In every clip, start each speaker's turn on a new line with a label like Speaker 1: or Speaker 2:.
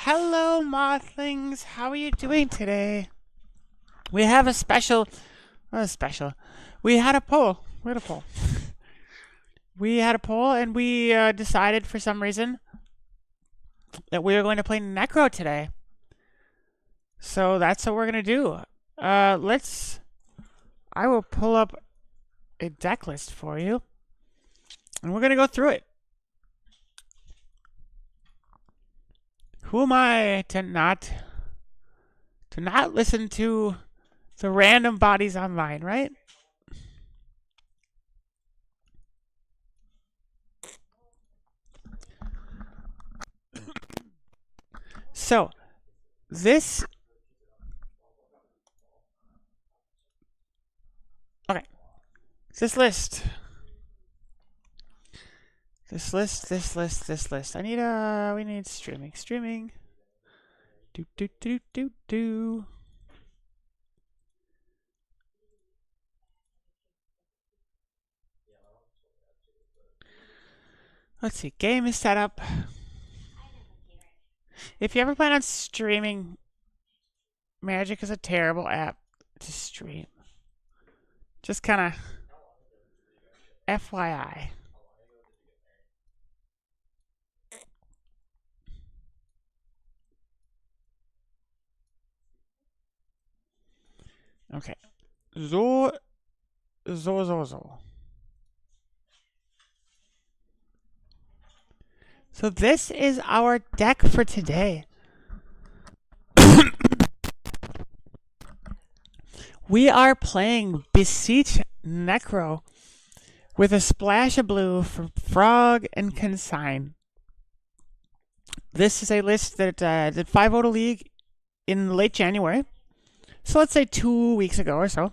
Speaker 1: Hello, Mothlings. How are you doing today? We have a special. We had a poll. We had a poll. We had a poll, and we decided for some reason that we were going to play Necro today. So that's what we're gonna do. Let's. I will pull up a deck list for you, and we're gonna go through it. Who am I to not listen to the random bodies online, right? So, this. Okay. This list. This list. We need streaming. Streaming. Do. Let's see. Game is set up. If you ever plan on streaming, Magic is a terrible app to stream. Just kind of FYI. Okay. So. So this is our deck for today. We are playing Beseech Necro with a splash of blue for Frog and Consign. This is a list that did 5-0 League in late January. So let's say 2 weeks ago or so.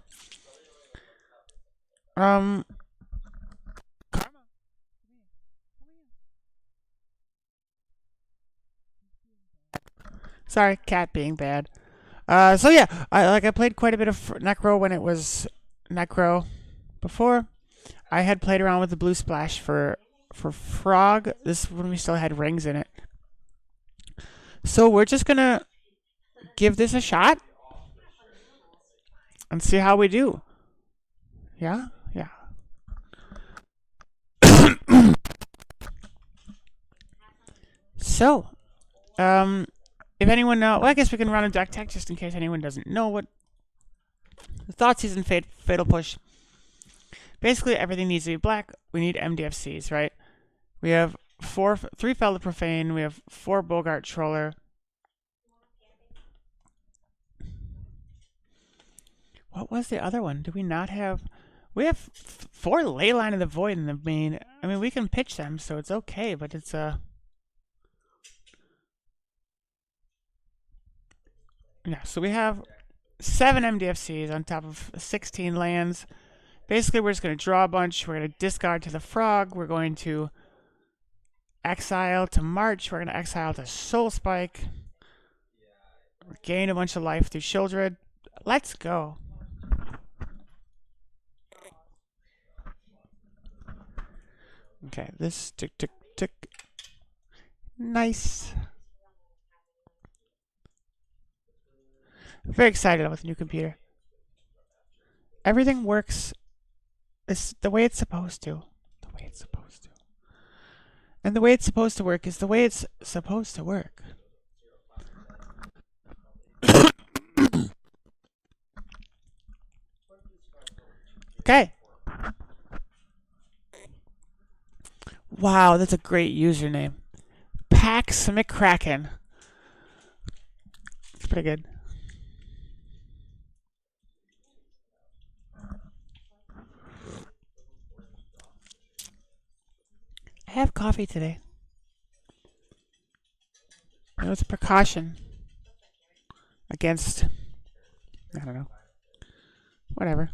Speaker 1: Sorry, cat being bad. So yeah, I played quite a bit of Necro when it was Necro before. I had played around with the blue splash for Frog. This when we still had rings in it. So we're just gonna give this a shot and see how we do. Yeah, yeah. So, if anyone know, well, I guess we can run a deck tech just in case anyone doesn't know what the Thought Season Fatal Push. Basically, everything needs to be black. We need MDFCs, right? We have 3 Fellow Profane. We have 4 Bogart Troller. What was the other one? Do we not have? We have 4 Leyline of the Void in the main. I mean, we can pitch them, so it's okay, but it's yeah, so we have 7 MDFCs on top of 16 lands. Basically, we're just going to draw a bunch. We're going to discard to the Frog. We're going to exile to March. We're going to exile to Soul Spike. Gain a bunch of life through Shieldred. Let's go. Okay, this tick. Nice. Very excited about the new computer. Everything works the way it's supposed to. The way it's supposed to. And the way it's supposed to work is the way it's supposed to work. Okay. Wow, that's a great username. Pax McCracken. It's pretty good. I have coffee today. It was a precaution against, I don't know, whatever.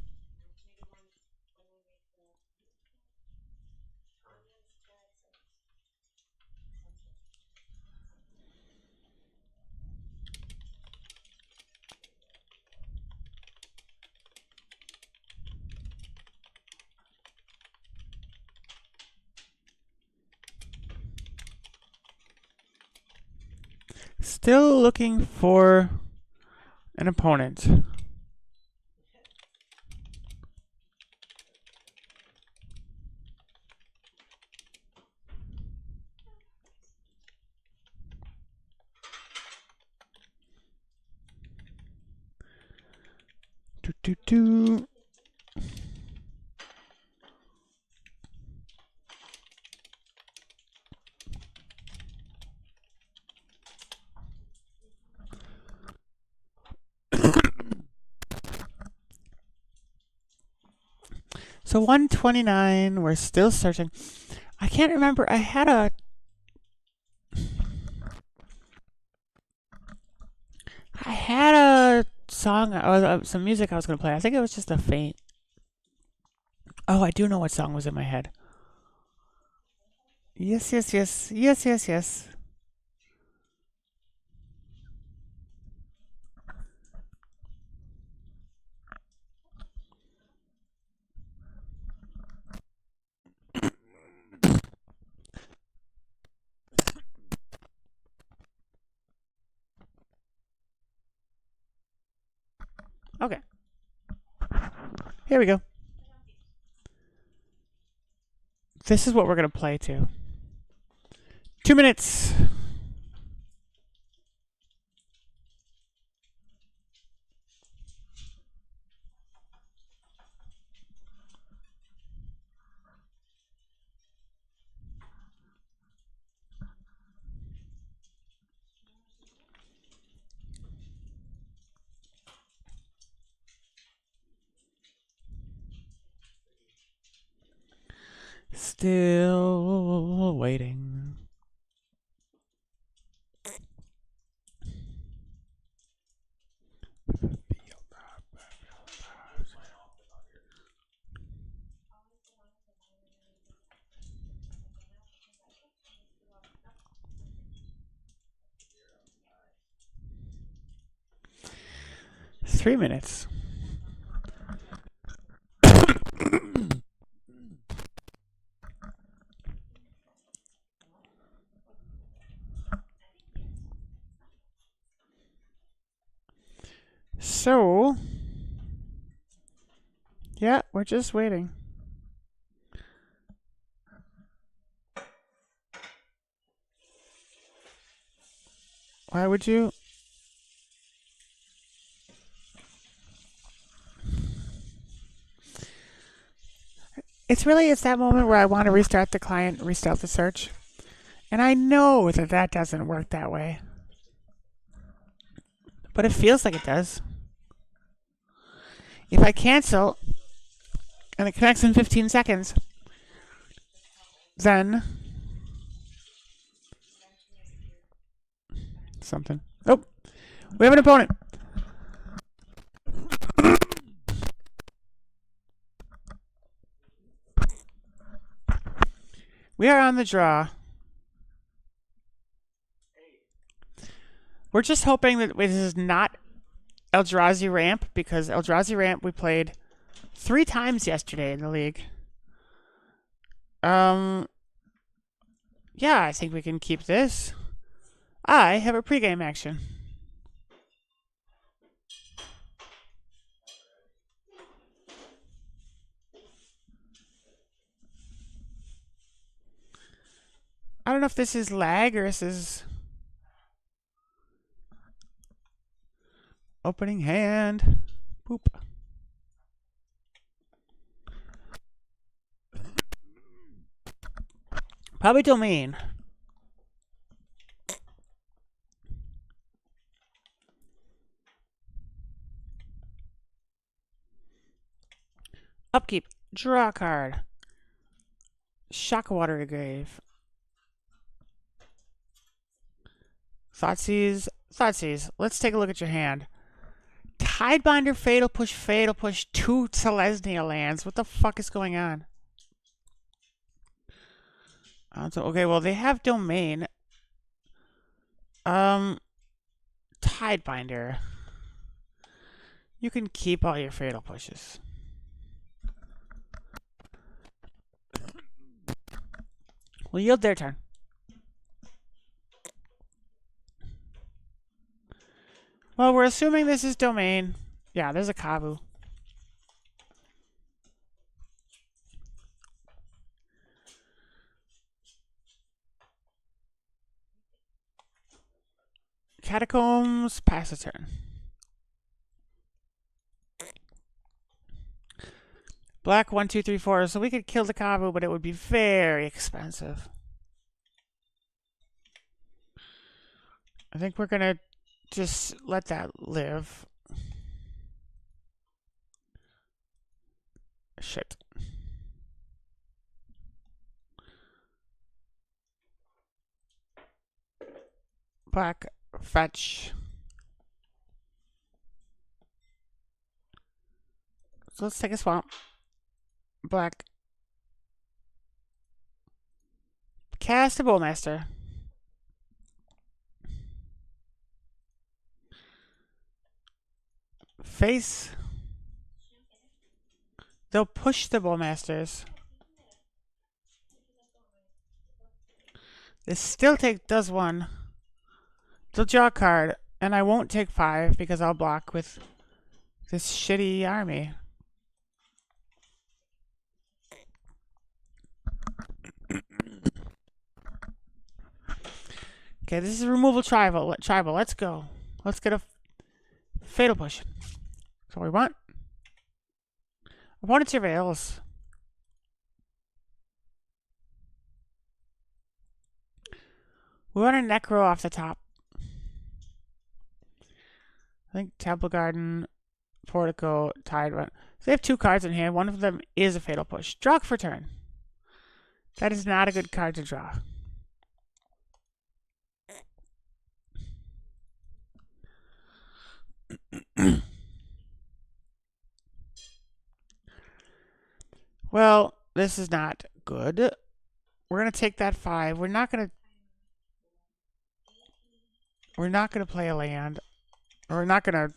Speaker 1: Still looking for an opponent. Do, do, do. So 129, we're still searching. I can't remember. I had a song or some music I was going to play. I think it was just a faint. Oh, I do know what song was in my head. Yes, yes, yes. Yes, yes, yes. Okay. Here we go. This is what we're going to play to. 2 minutes. Still waiting. Three minutes. So, yeah, we're just waiting. Why would you? It's that moment where I want to restart the client, restart the search. And I know that that doesn't work that way. But it feels like it does. If I cancel and it connects in 15 seconds, then something. Oh, we have an opponent. We are on the draw. We're just hoping that this is not Eldrazi Ramp, because Eldrazi Ramp we played 3 times yesterday in the league. Yeah, I think we can keep this. I have a pregame action. I don't know if this is lag or this is opening hand. Boop. Probably domain. Upkeep. Draw a card. Shockwater to grave. Thoughtseize. Thoughtseize. Let's take a look at your hand. Tidebinder, Fatal Push, 2 Selesnya lands. What the fuck is going on? Okay, well, they have domain. Tidebinder. You can keep all your Fatal Pushes. We'll yield their turn. Well, we're assuming this is domain. Yeah, there's a Kavu. Catacombs, pass a turn. Black 1, 2, 3, 4. So we could kill the Kavu, but it would be very expensive. I think we're gonna just let that live. Shit. Black, fetch. So let's take a swamp. Black. Cast a Bowmaster. Face. They'll push the Bowmasters. This still does 1. They'll draw a card, and I won't take 5 because I'll block with this shitty army. Okay, this is removal tribal. Let's go. Let's get a fatal push. That's what we want. Opponent surveils. We want a Necro off the top. I think Temple Garden, Portico, Tide Run. So they have 2 cards in hand. One of them is a fatal push. Draw for turn. That is not a good card to draw. Well, this is not good. We're gonna take that 5. We're not gonna play a land. Or we're not gonna.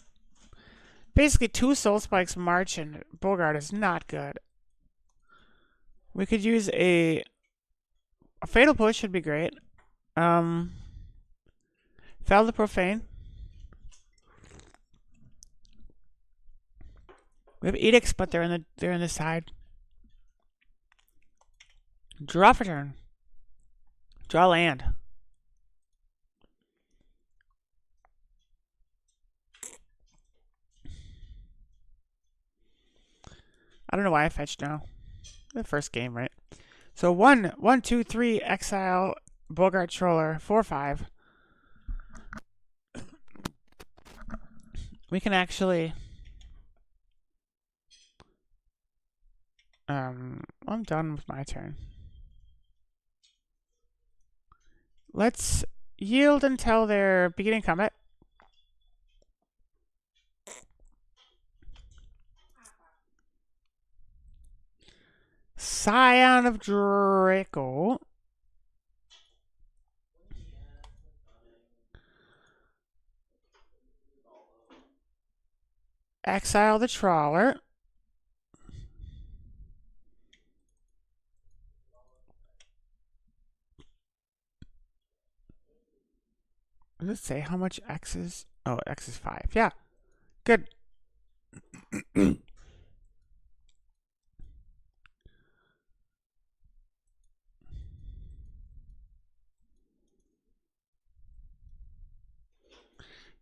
Speaker 1: Basically, 2 Soul Spikes, March, and Bogart is not good. We could use a fatal push. Should be great. Fel the Profane. We have edicts, but they're in the side. Draw for turn. Draw land. I don't know why I fetched now. The first game, right? So 1, 2, 3, exile, Bogart Troller, 4, 5. We can actually. I'm done with my turn. Let's yield until they're beginning combat. Scion of Draco. Exile the Trawler. Does it say how much X is? Oh, X is 5. Yeah. Good.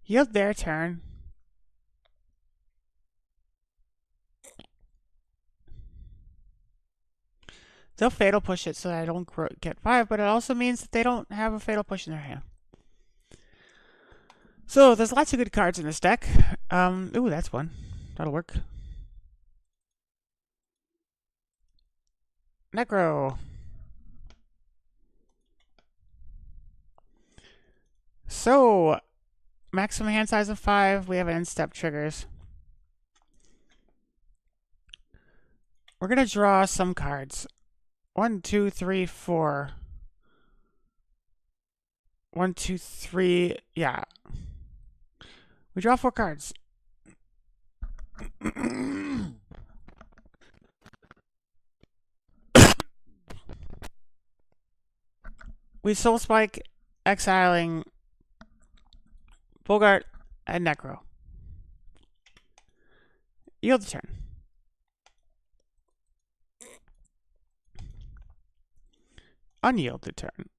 Speaker 1: Yield their turn. They'll fatal push it so that I don't get 5, but it also means that they don't have a fatal push in their hand. So there's lots of good cards in this deck. Ooh, that's one. That'll work. Necro. So, maximum hand size of 5. We have end step triggers. We're going to draw some cards. 1, 2, 3, 4. 1, 2, 3. Yeah. We draw 4 cards. We Soul Spike, exiling Bogart, and Necro. Yield the turn. Unyield the turn.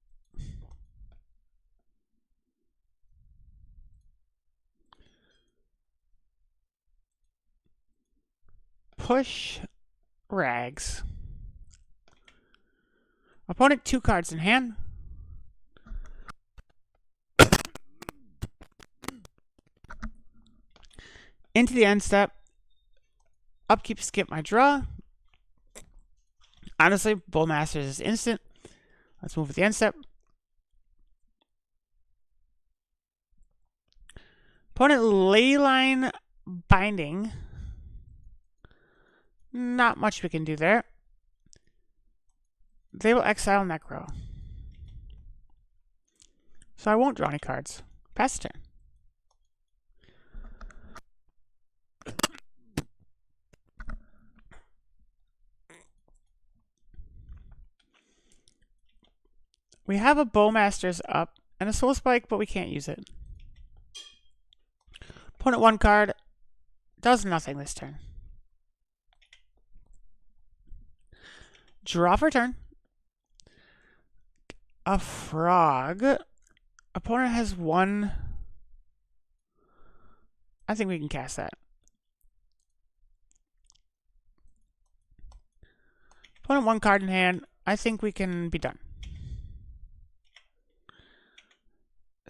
Speaker 1: Push Rags. Opponent 2 cards in hand. Into the end step. Upkeep, skip my draw. Honestly, Bowmasters is instant. Let's move to the end step. Opponent Leyline Binding. Not much we can do there. They will exile Necro. So I won't draw any cards. Pass the turn. We have a Bowmasters up and a Soul Spike, but we can't use it. Opponent 1 card. Does nothing this turn. Draw for turn. A frog. Opponent has 1. I think we can cast that. Opponent 1 card in hand. I think we can be done.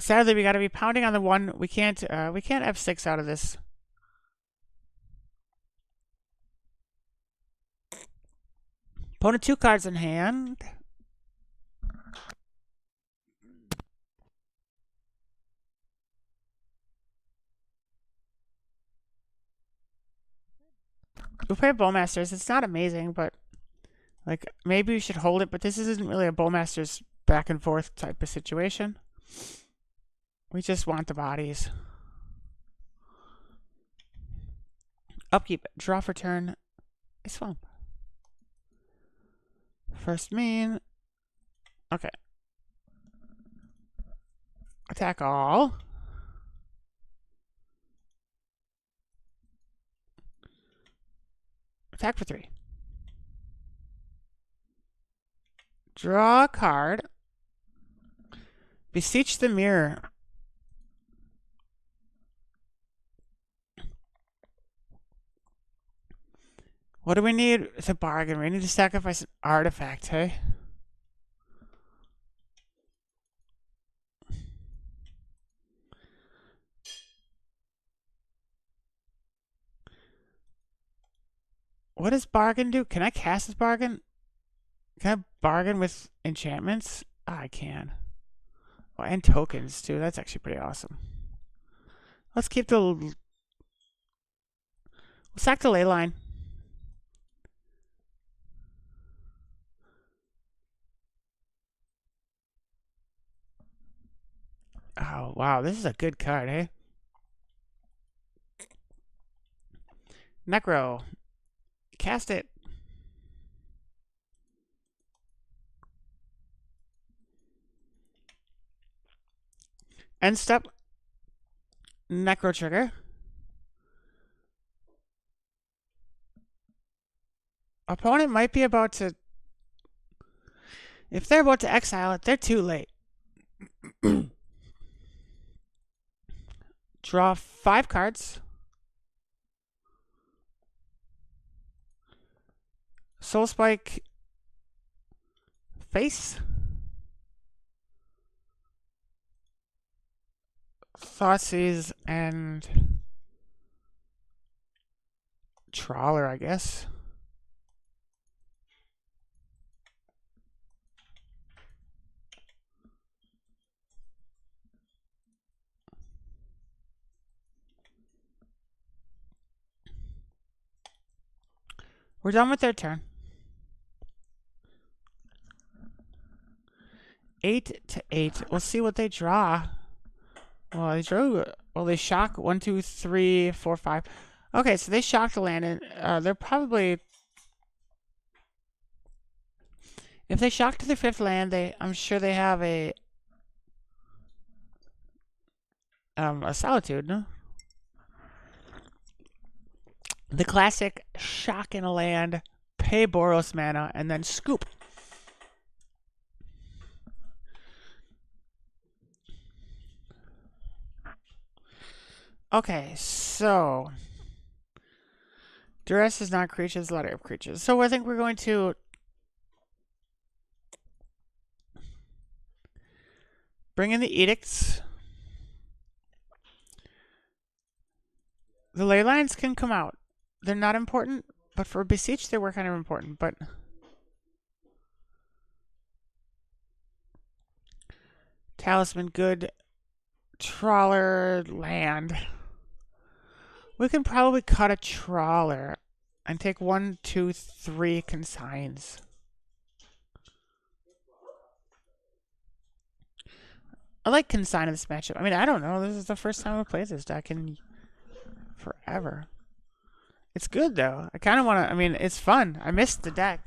Speaker 1: Sadly, we got to be pounding on the 1. We can't F6 out of this. Opponent 2 cards in hand. We'll play Bowmasters. It's not amazing, but like maybe we should hold it. But this isn't really a Bowmasters back and forth type of situation. We just want the bodies. Upkeep, draw for turn. A swamp. First main. Okay. Attack all. Attack for 3. Draw a card. Beseech the mirror. What do we need? It's a bargain. We need to sacrifice an artifact, hey? What does bargain do? Can I cast this bargain? Can I bargain with enchantments? Oh, I can. Oh, and tokens, too. That's actually pretty awesome. Let's keep the... We'll sack the ley line. Oh, wow. This is a good card, eh? Necro. Cast it. End step. Necro trigger. Opponent might be about to... If they're about to exile it, they're too late. Draw 5 cards. Soul Spike. Face. Thoughtseize and Trawler, I guess. We're done with their turn. 8 to 8. We'll see what they draw. Well, they drew. Well, they shock 1, 2, 3, 4, 5. Okay, so they shocked the land, and they're probably. If they shock to their 5th land, I'm sure they have a Solitude, no? The classic shock in a land, pay Boros mana, and then scoop. Okay, so duress is not creatures, letter of creatures. So I think we're going to bring in the edicts. The ley lines can come out. They're not important, but for Beseech, they were kind of important. But talisman, good. Trawler, land. We can probably cut a trawler and take 1, 2, 3 consigns. I like consign in this matchup. I mean, I don't know. This is the first time I've played this deck in forever. It's good, though. I kind of want to... I mean, it's fun. I missed the deck.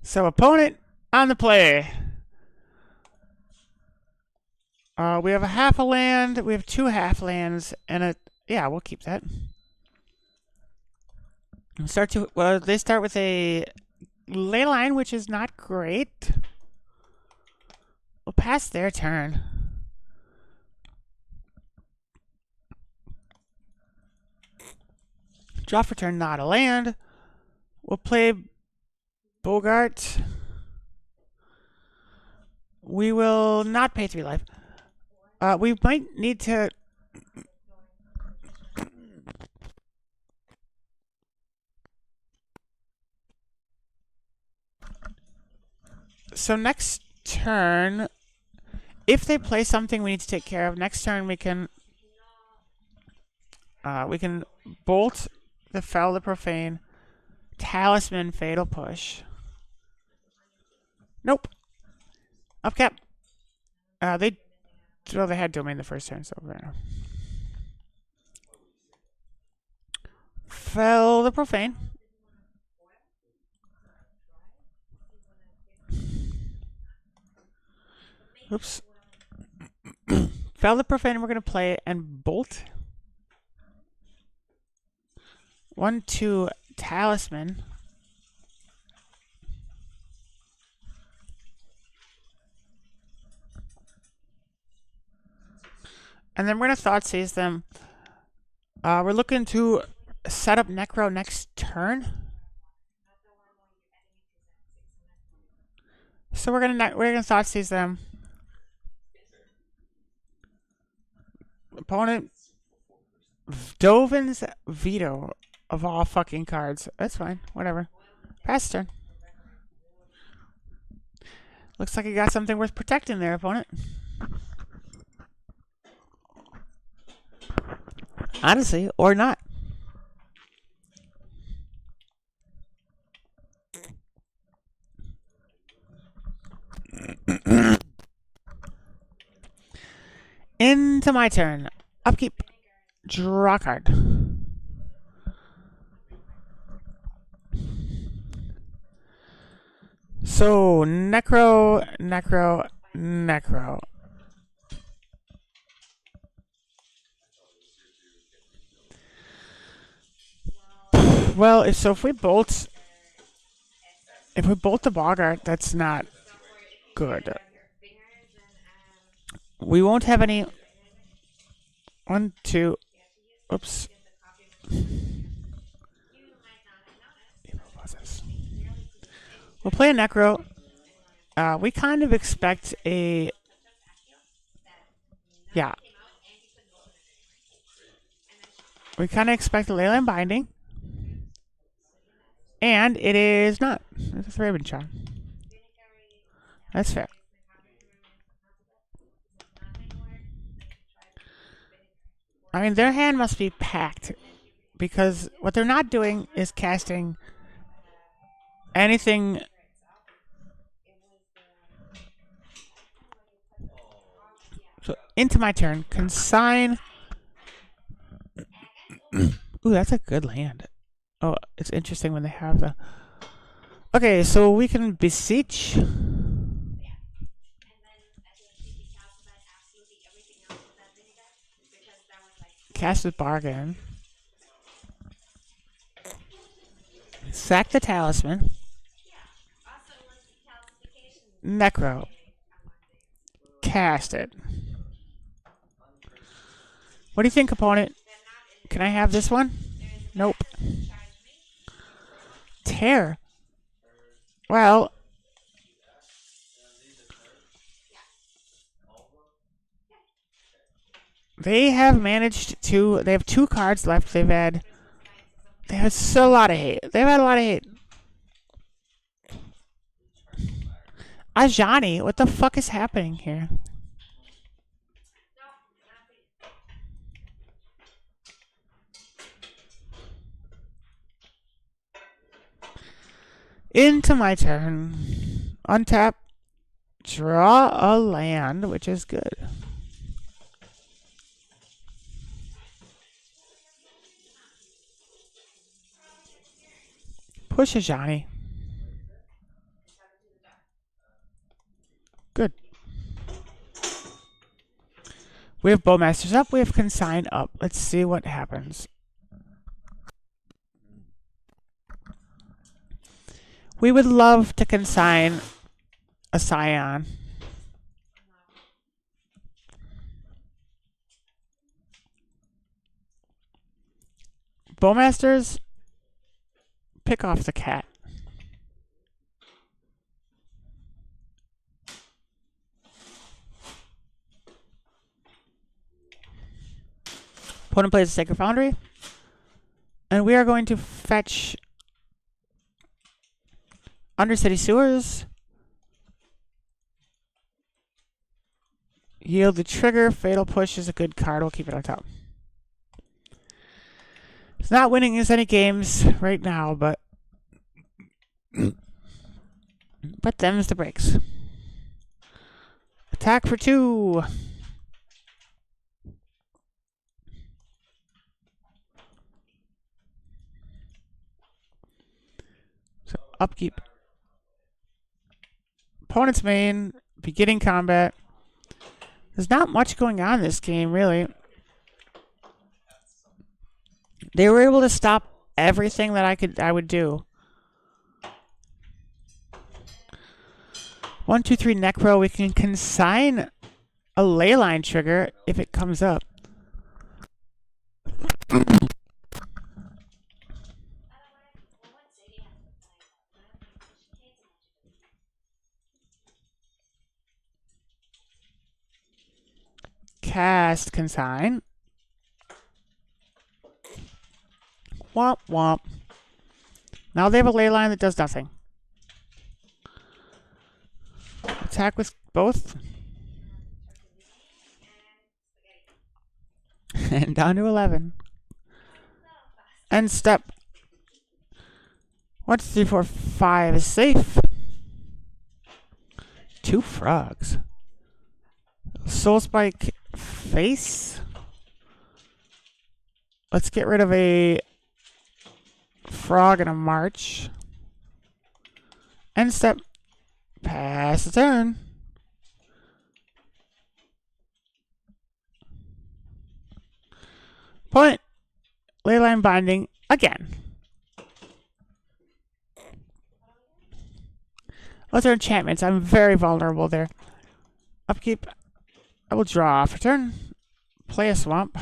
Speaker 1: So, opponent on the play. We have a half a land. We have 2 half lands and a... Yeah, we'll keep that. They start with a ley line, which is not great. We'll pass their turn. Draw for turn, not a land. We'll play Bogart. We will not pay 3 life. We might need to... So next turn, if they play something we need to take care of, next turn we can bolt the Fell the Profane, Talisman, Fatal Push. Nope. Upcap. They had Domain the first turn, so right now. Fell the Profane. Oops. Fell the Profane, we're going to play and bolt. 1, 2, Talisman. And then we're going to Thought Seize them. We're looking to set up Necro next turn. So we're gonna Thought Seize them. Opponent Dovin's Veto of all fucking cards. That's fine. Whatever. Pass turn. Looks like you got something worth protecting there, opponent. Honestly, or not. Into my turn. Upkeep. Draw card. So, Necro. Well, if we bolt the Bogart, that's not good. We won't have any. 1, 2. Oops. We'll play a Necro. We kind of expect a... Yeah. We kind of expect a Leyline Binding. And it is not. It's a Raven Charm. That's fair. I mean, their hand must be packed. Because what they're not doing is casting anything... Into my turn. Consign. Ooh, that's a good land. Oh, it's interesting when they have the... Okay, so we can beseech. Cast with bargain. Sack the talisman. Necro. Cast it. What do you think, opponent? Can I have this one? Nope. Tear. Well, they have managed to... They have 2 cards left. They have so a lot of hate. They've had a lot of hate. Ajani, what the fuck is happening here? Into my turn. Untap. Draw a land, which is good. Push Ajani. Good. We have Bowmasters up. We have Consign up. Let's see what happens. We would love to consign a Scion. Bowmasters, pick off the cat. Opponent plays a Sacred Foundry. And we are going to fetch Undercity Sewers. Yield the trigger. Fatal Push is a good card. We'll keep it on top. It's not winning us any games right now, but them's the breaks. Attack for 2. So upkeep. Opponent's main. Beginning combat. There's not much going on in this game, really. They were able to stop everything that I would do. 1, 2, 3 Necro. We can consign a Leyline trigger if it comes up. Cast Consign. Womp womp. Now they have a Leyline that does nothing. Attack with both. And down to 11. End step. 1, 2, 3, 4, 5 is safe. 2 frogs. Soul Spike face. Let's get rid of a frog and a march. End step. Pass the turn. Point. Leyline binding again. Those are enchantments. I'm very vulnerable there. Upkeep. I will draw for turn. Play a swamp.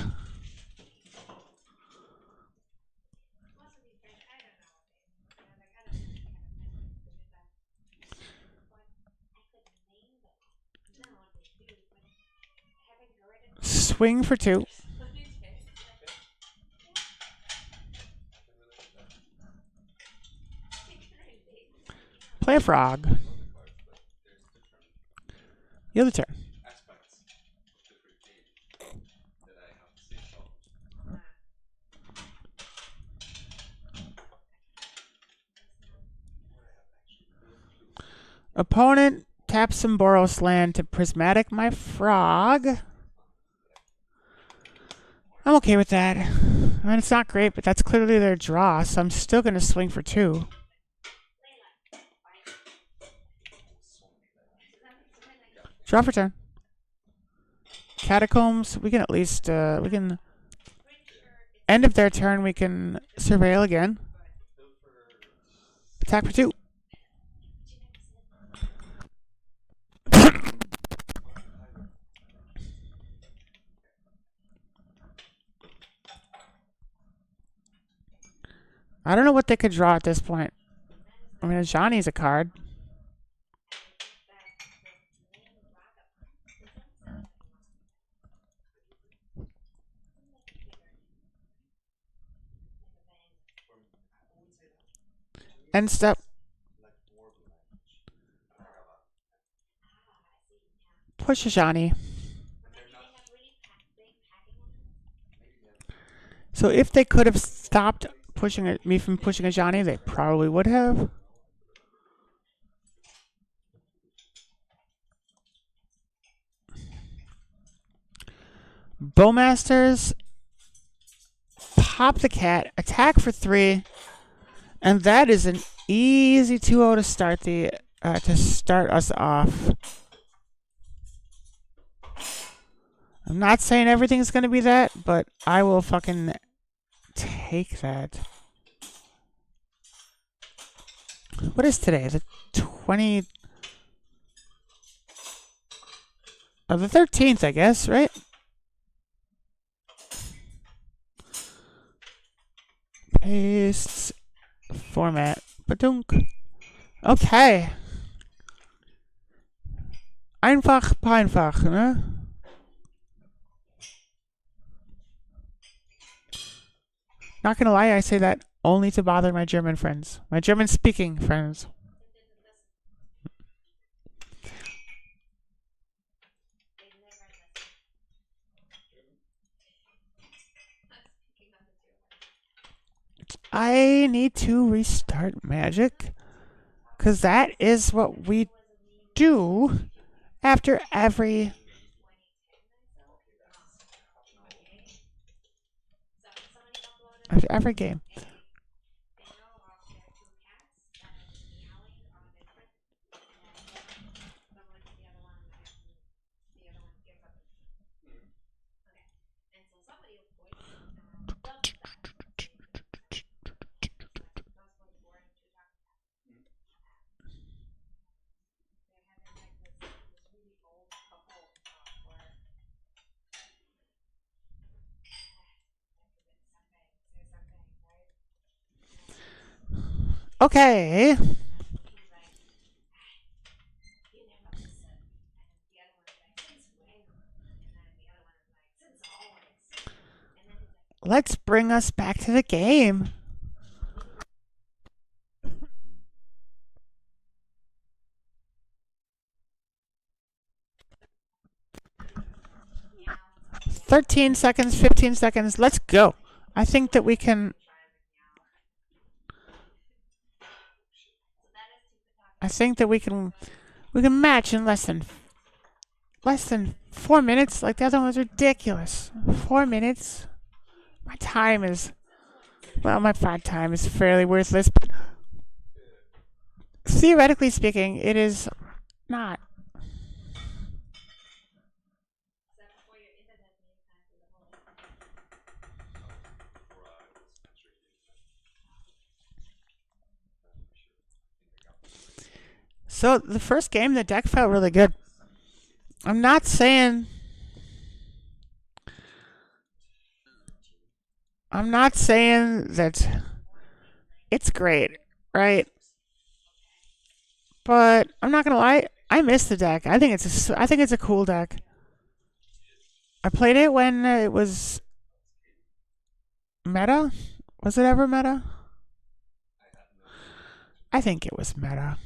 Speaker 1: Swing for 2. Play a frog. The other turn. Opponent taps some Boros land to prismatic my frog. I'm okay with that. I mean, it's not great, but that's clearly their draw, so I'm still going to swing for 2. Draw for turn. Catacombs, we can at least, we can... End of their turn, we can surveil again. Attack for 2. I don't know what they could draw at this point. I mean, Johnny's a card. End step. Push a Johnny. So if they could have stopped pushing me from pushing a Johnny, they probably would have. Bowmasters, pop the cat, attack for 3, and that is an easy 2-0 to start the to start us off. I'm not saying everything's gonna be that, but I will fucking take that. What is today? The 20 of the 13th, I guess, right? Paste format. Badunk. Okay. Einfach, einfach, ne? Not gonna lie, I say that only to bother my German friends. My German-speaking friends. I need to restart Magic, because that is what we do after every game. Okay. Let's bring us back to the game. $13 seconds, 15 seconds. Let's go. I think that we can. I think that we can match in less than 4 minutes. Like the other one was ridiculous. 4 minutes. My time is my time is fairly worthless, but theoretically speaking, it is not. So the first game, the deck felt really good. I'm not saying that it's great, right? But I'm not gonna lie, I miss the deck. I think it's a cool deck. I played it when it was meta. Was it ever meta? I think it was meta.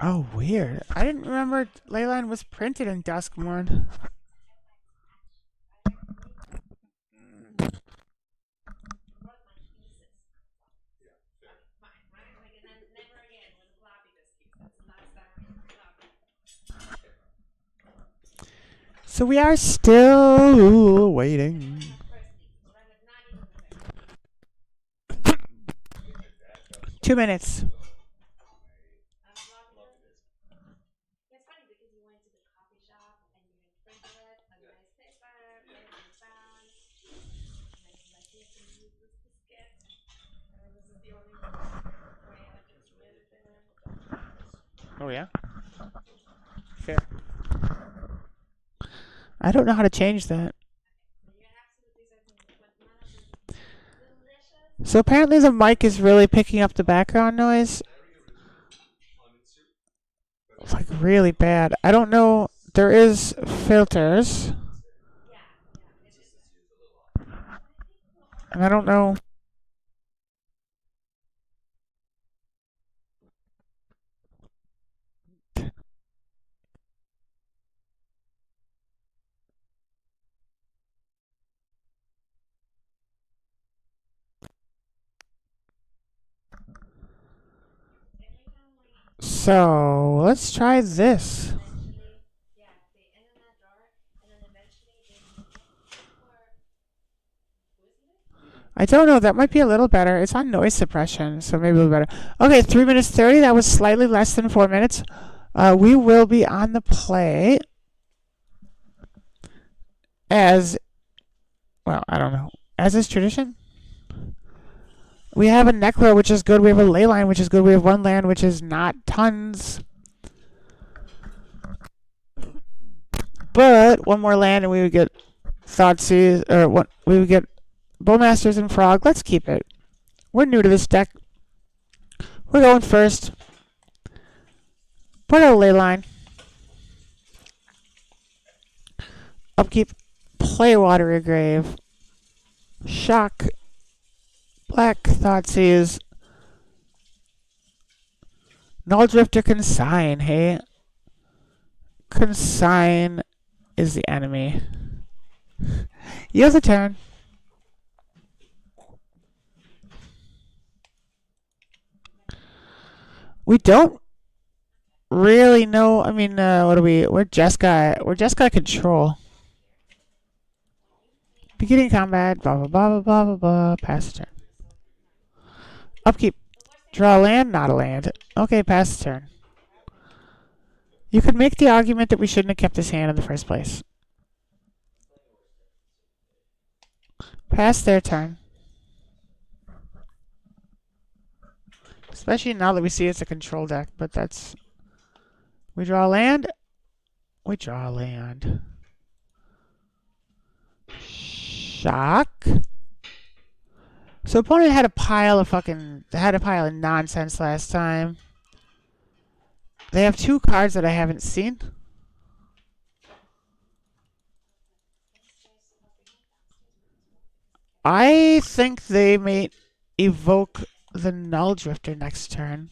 Speaker 1: Oh, weird. I didn't remember Leyline was printed in Duskmourn. So we are still waiting. Two minutes. Oh, yeah? Fair. I don't know how to change that. So apparently the mic is really picking up the background noise. Like really bad. I don't know. There is filters. And I don't know. So let's try this. I don't know. That might be a little better. It's on noise suppression, so maybe a little better. Okay, 3 minutes 30. That was slightly less than 4 minutes. We will be on the play as, well, I don't know. As is tradition. We have a Necro, which is good. We have a Leyline, which is good. We have one land, which is not tons. But one more land, and we would get Thoughtseize, or what? We would get Bowmasters and Frog. Let's keep it. We're new to this deck. We're going first. Put out a Leyline. Upkeep. Play Watery Grave. Shock. Black Thoughtseize. Null Drifter Consign, hey? Consign is the enemy. Yield the turn. We don't really know. I mean, what are we? We're Jeskai control. Beginning combat. Blah blah blah blah blah blah blah. Pass the turn. Upkeep. Draw a land. Not a land. Okay, pass the turn. You could make the argument that we shouldn't have kept this hand in the first place. Pass their turn. Especially now that we see it's a control deck, but that's... We draw a land. We draw a land. Shock. So opponent had a pile of nonsense last time. They have two cards that I haven't seen. I think they may evoke the Null Drifter next turn.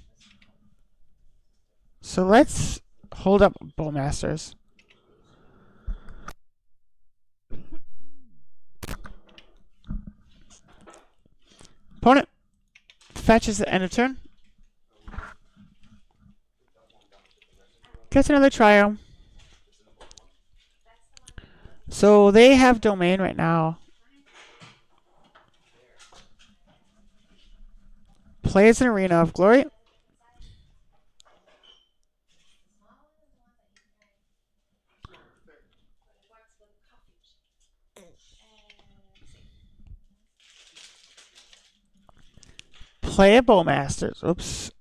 Speaker 1: So let's hold up Bowmasters. Opponent fetches the end of turn. Gets another trio. So they have domain right now. Plays an Arena of Glory. Play a Bowmasters. Oops.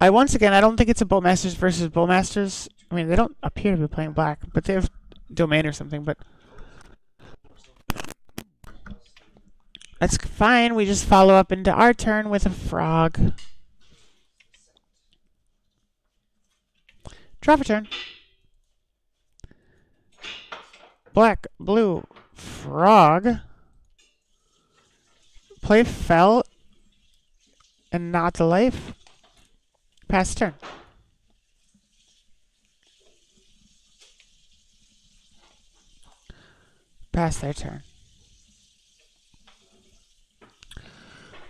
Speaker 1: Once again, I don't think it's a Bowmasters versus Bowmasters. I mean, they don't appear to be playing black, but they have domain or something, but... That's fine. We just follow up into our turn with a Frog. Draw for turn. Black, blue, Frog. Play Fell. and not the life. Pass turn. Pass their turn.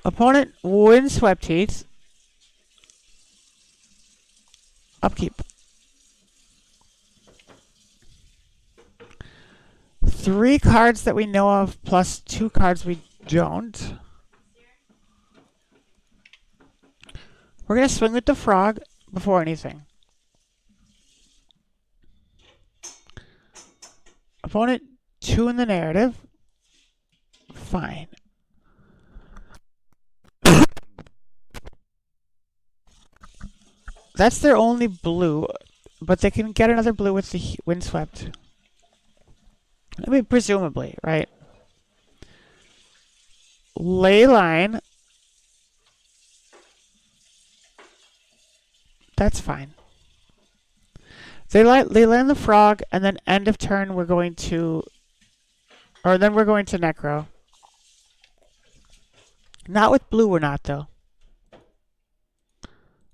Speaker 1: Opponent windswept heat. Upkeep. 3 cards that we know of, plus 2 cards we don't. We're going to swing with the frog before anything. Opponent 2 in the narrative. Fine. That's their only blue, but they can get another blue with the windswept. I mean, presumably, right? Ley line. That's fine. They land the frog, and then end of turn we're going to... Or then we're going to Necro. Not with blue we're not, though.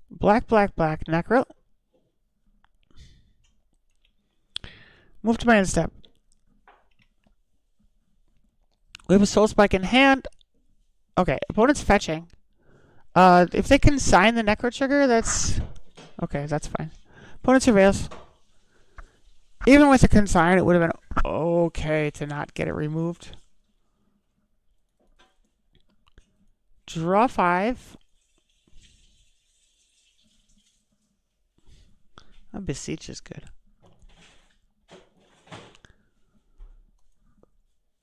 Speaker 1: Black, black, black. Necro. Move to my end step. We have a Soul Spike in hand. Okay, opponent's fetching. If they consign the Necro trigger, that's... Okay, that's fine. Opponent surveils. Even with a consign, it would have been okay to not get it removed. Draw 5. Beseech is good.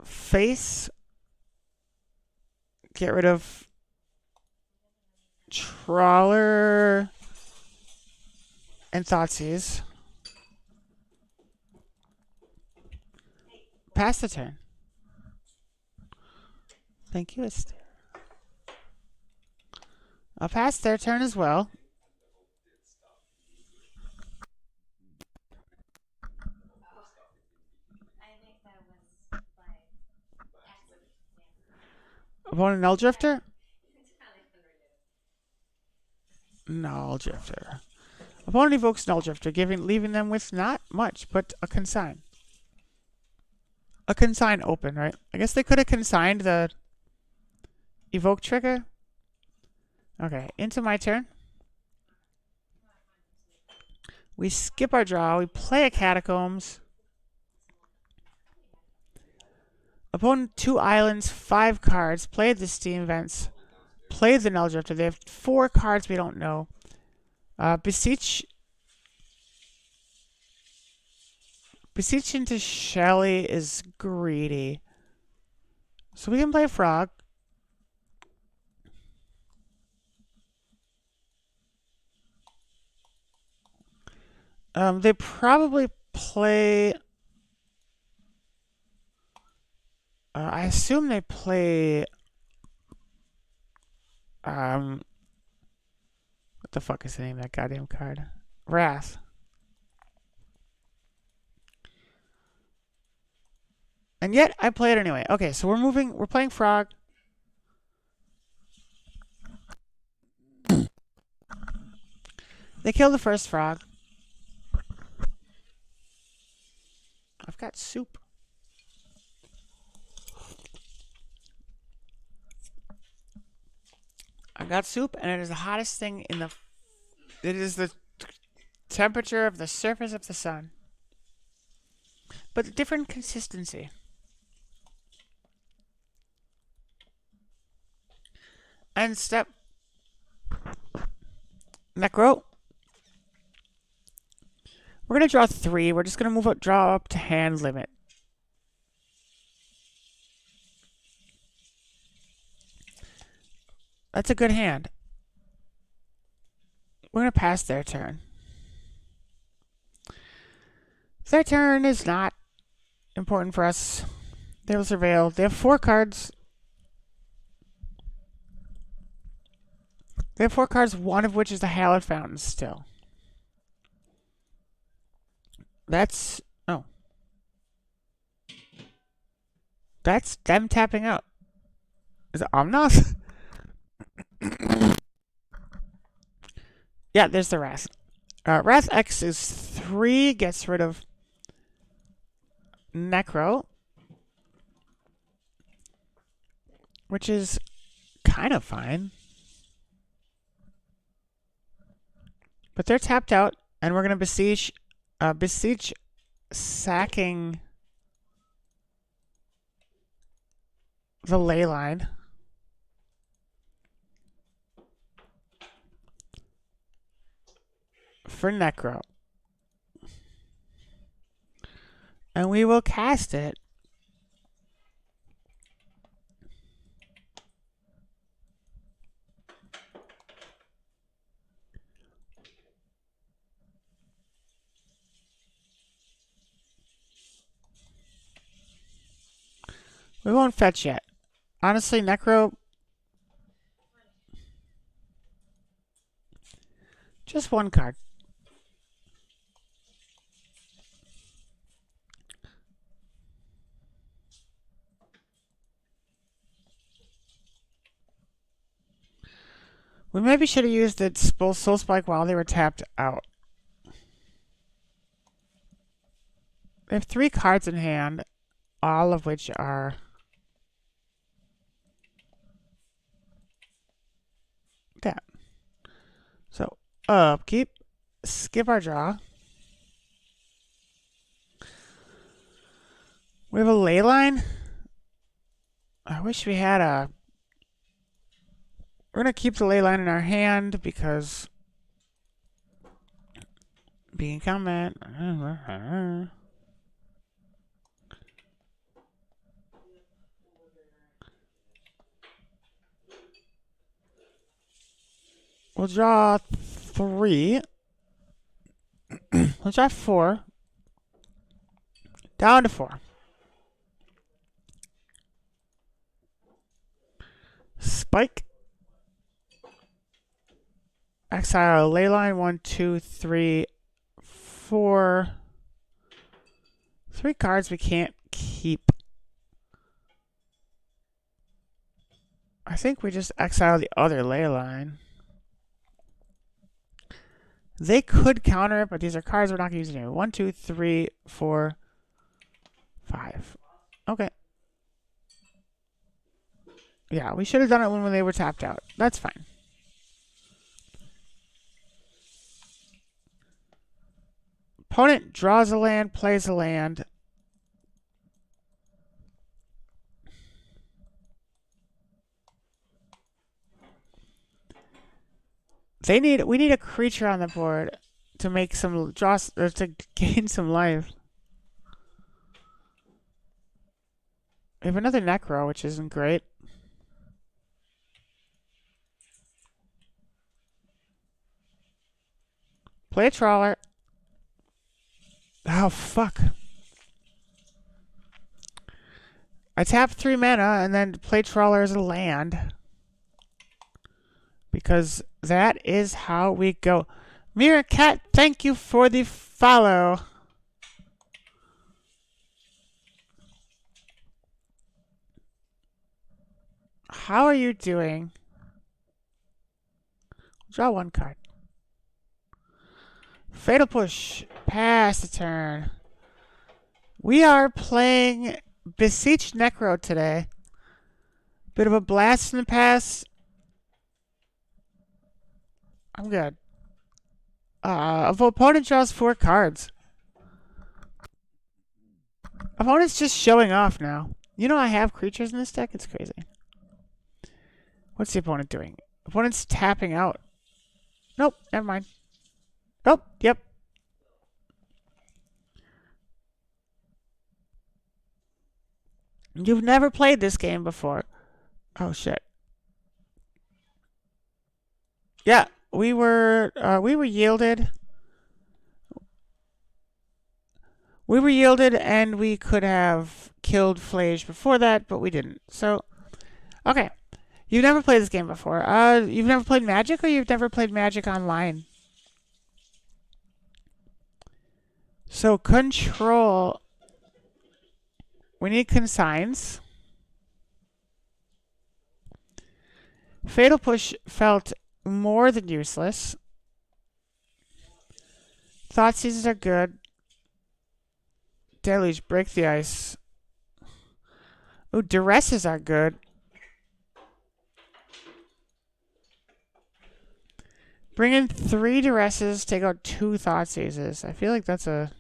Speaker 1: Face. Get rid of Trawler and Thoughtseize. Pass the turn. Thank you, Esther. I'll pass their turn as well. Opponent Null Drifter? Null Drifter. Opponent evokes Null Drifter, leaving them with not much, but a consign. A consign open, right? I guess they could have consigned the evoke trigger. Okay, into my turn. We skip our draw. We play a Catacombs. Opponent 2 islands, 5 cards. Play the Steam Vents. Play the Null Drifter. They have 4 cards we don't know. Beseech. Beseech into Shelly is greedy. So we can play Frog. They probably play... I assume they play... What the fuck is the name of that goddamn card? Wrath. And yet, I play it anyway. Okay, so we're playing Frog. They kill the first frog. I've got soup. I've got soup, and it is the hottest thing in the... It is the temperature of the surface of the sun. But a different consistency. End step. Necro. We're going to draw 3. We're just going to draw up to hand limit. That's a good hand. We're going to pass their turn. Their turn is not important for us. They will surveil. They have 4 cards. They have 4 cards, one of which is the Hallowed Fountain still. That's... Oh. That's them tapping out. Is it Omnos? Yeah, there's the Wrath. Wrath X is 3, gets rid of Necro, which is kind of fine. But they're tapped out, and we're going to Beseech sacking the ley line. For Necro. And we will cast it. We won't fetch yet. Honestly, Necro... Just one card. We maybe should have used the Soul Spike while they were tapped out. They have 3 cards in hand, all of which are... that. So, upkeep. Skip our draw. We have a ley line. I wish we had a... We're going to keep the ley line in our hand because... Being comment. We'll draw 3. We'll draw 4. Down to 4. Spike. Exile leyline 1, 2, 3, 4. 3 cards we can't keep. I think we just exile the other leyline. They could counter it, but these are cards we're not going to use anyway. 1, 2, 3, 4, 5. Okay. Yeah, we should have done it when they were tapped out. That's fine. Opponent draws a land, plays a land. We need a creature on the board to make some draws or to gain some life. We have another Necro, which isn't great. Play a Trawler. Oh, fuck. I tap 3 mana and then play Trawler as a land. Because that is how we go. Mira Cat, thank you for the follow. How are you doing? Draw 1 card. Fatal Push. Pass the turn. We are playing Beseech Necro today. Bit of a blast in the past. I'm good. If opponent draws 4 cards. Opponent's just showing off now. You know I have creatures in this deck? It's crazy. What's the opponent doing? Opponent's tapping out. Nope, never mind. Oh, yep. You've never played this game before. Oh, shit. Yeah, we were yielded. We were yielded, and we could have killed Flage before that, but we didn't. So, okay. You've never played this game before. You've never played Magic, or you've never played Magic online? So, control. We need consigns. Fatal Push felt more than useless. Thoughtseizes are good. Deluge, break the ice. Ooh, duresses are good. Bring in 3 duresses, take out 2 Thoughtseizes. I feel like that's a...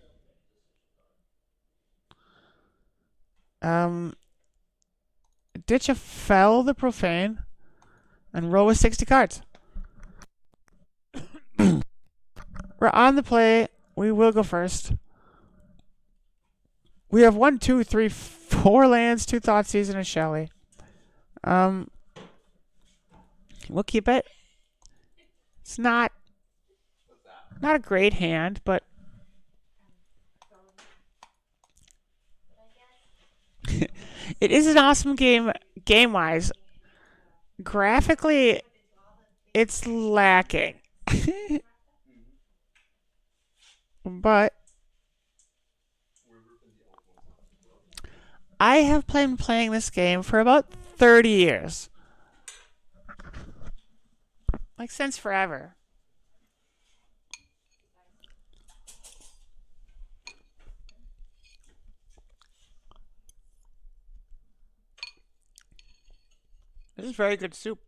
Speaker 1: Ditch a Fell the Profane and roll with 60 cards. We're on the play. We will go first. We have 1, 2, 3, 4 lands, 2 Thoughtseize, and a Shelly. We'll keep it. It's not a great hand, but it is an awesome game game-wise. Graphically, it's lacking. But I have been playing this game for about 30 years. Like, since forever. This is very good soup.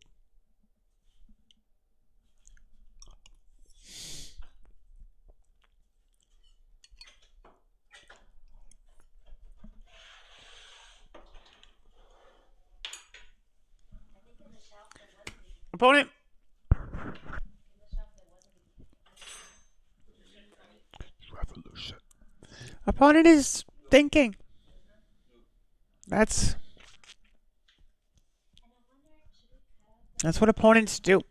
Speaker 1: Opponent. Revolution. Opponent is thinking. That's what opponents do.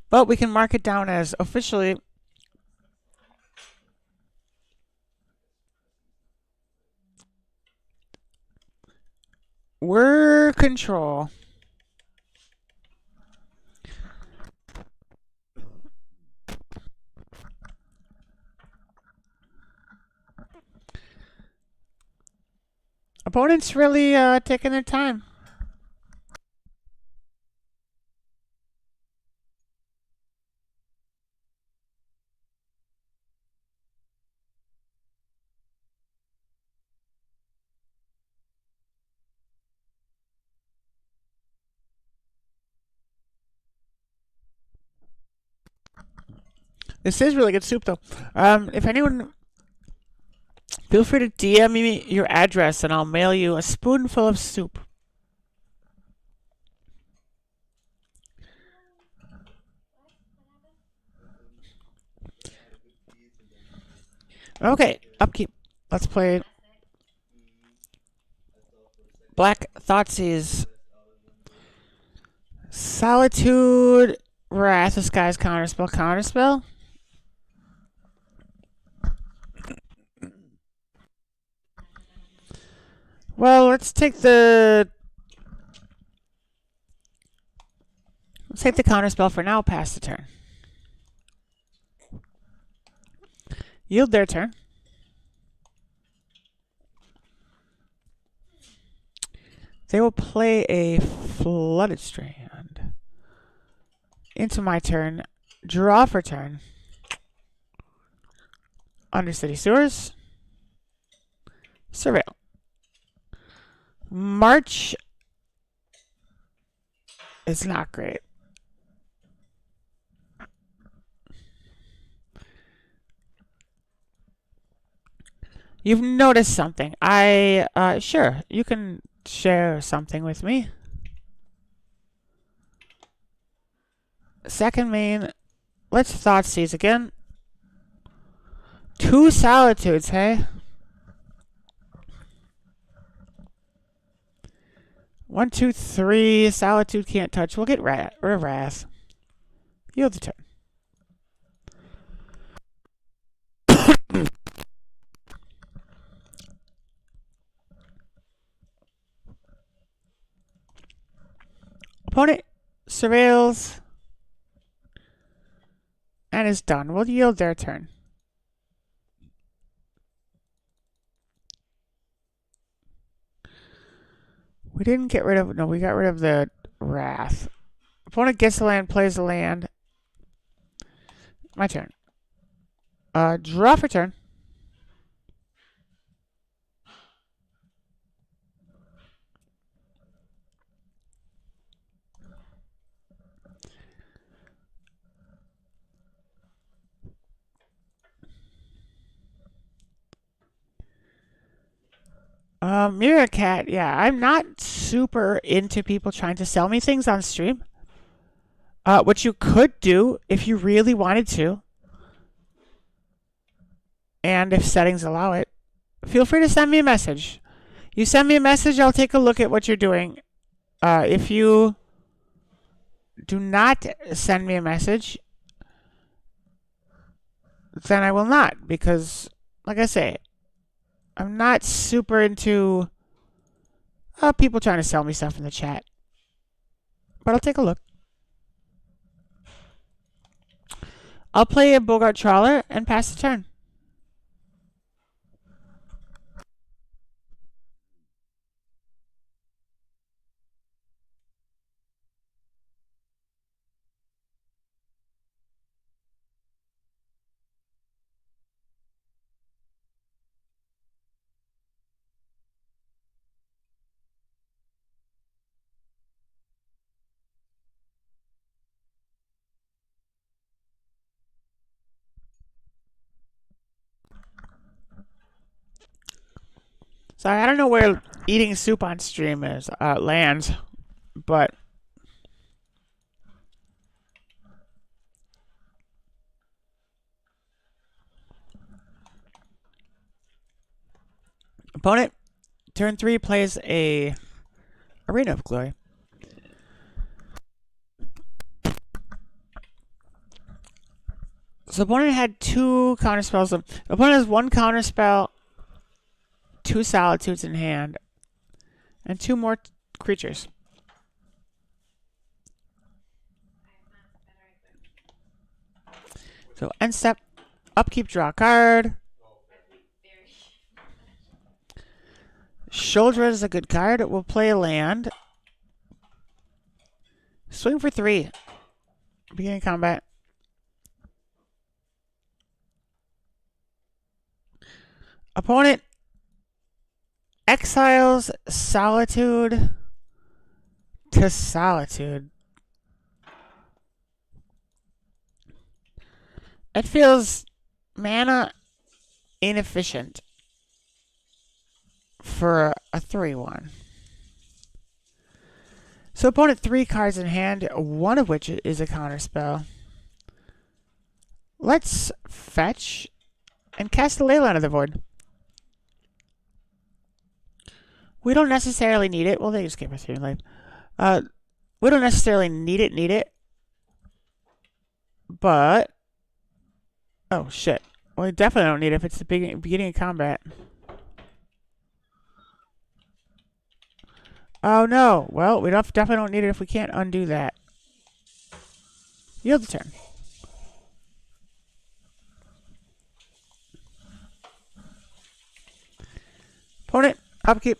Speaker 1: But we can mark it down as officially we're control. Opponents really taking their time. This is really good soup, though. If anyone, feel free to DM me your address, and I'll mail you a spoonful of soup. Okay, upkeep. Let's play Black Thoughtseize. Solitude, Wrath of Skies, Counterspell, Counterspell. Well, let's take the Counterspell for now. Pass the turn. Yield their turn. They will play a Flooded Strand. Into my turn. Draw for turn. Undercity Sewers. Surveil. March is not great. You've noticed something. Sure, you can share something with me. Second main, let's Thoughtseize again. 2 Solitudes, hey? 1, 2, 3. Solitude can't touch. We'll get rid of Wrath. Yield the turn. Opponent surveils and is done. We'll yield their turn. We didn't get rid of... No, we got rid of the Wrath. Opponent gets the land, plays the land. My turn. Draw for turn. Mirror Cat, yeah, I'm not super into people trying to sell me things on stream. What you could do if you really wanted to, and if settings allow it, feel free to send me a message. You send me a message, I'll take a look at what you're doing. If you do not send me a message, then I will not, because, like I say, I'm not super into people trying to sell me stuff in the chat. But I'll take a look. I'll play a Bogart Trawler and pass the turn. Sorry, I don't know where eating soup on stream is lands, but opponent turn 3 plays a Arena of Glory. So opponent had 2 counter spells. Opponent has 1 counter spell, 2 solitudes in hand, and 2 more creatures. So end step, upkeep, draw a card. Shoulder is a good card. We'll play a land. Swing for 3. Beginning combat. Opponent exiles Solitude to Solitude. It feels mana inefficient for a 3/1. So opponent 3 cards in hand, one of which is a counter spell. Let's fetch and cast the Leyline of the Void. We don't necessarily need it. Well, they just gave us 3 life. We don't necessarily need it. But oh shit. Well, we definitely don't need it if it's the beginning of combat. Oh no. Well, we definitely don't need it if we can't undo that. Yield the turn. Opponent, upkeep.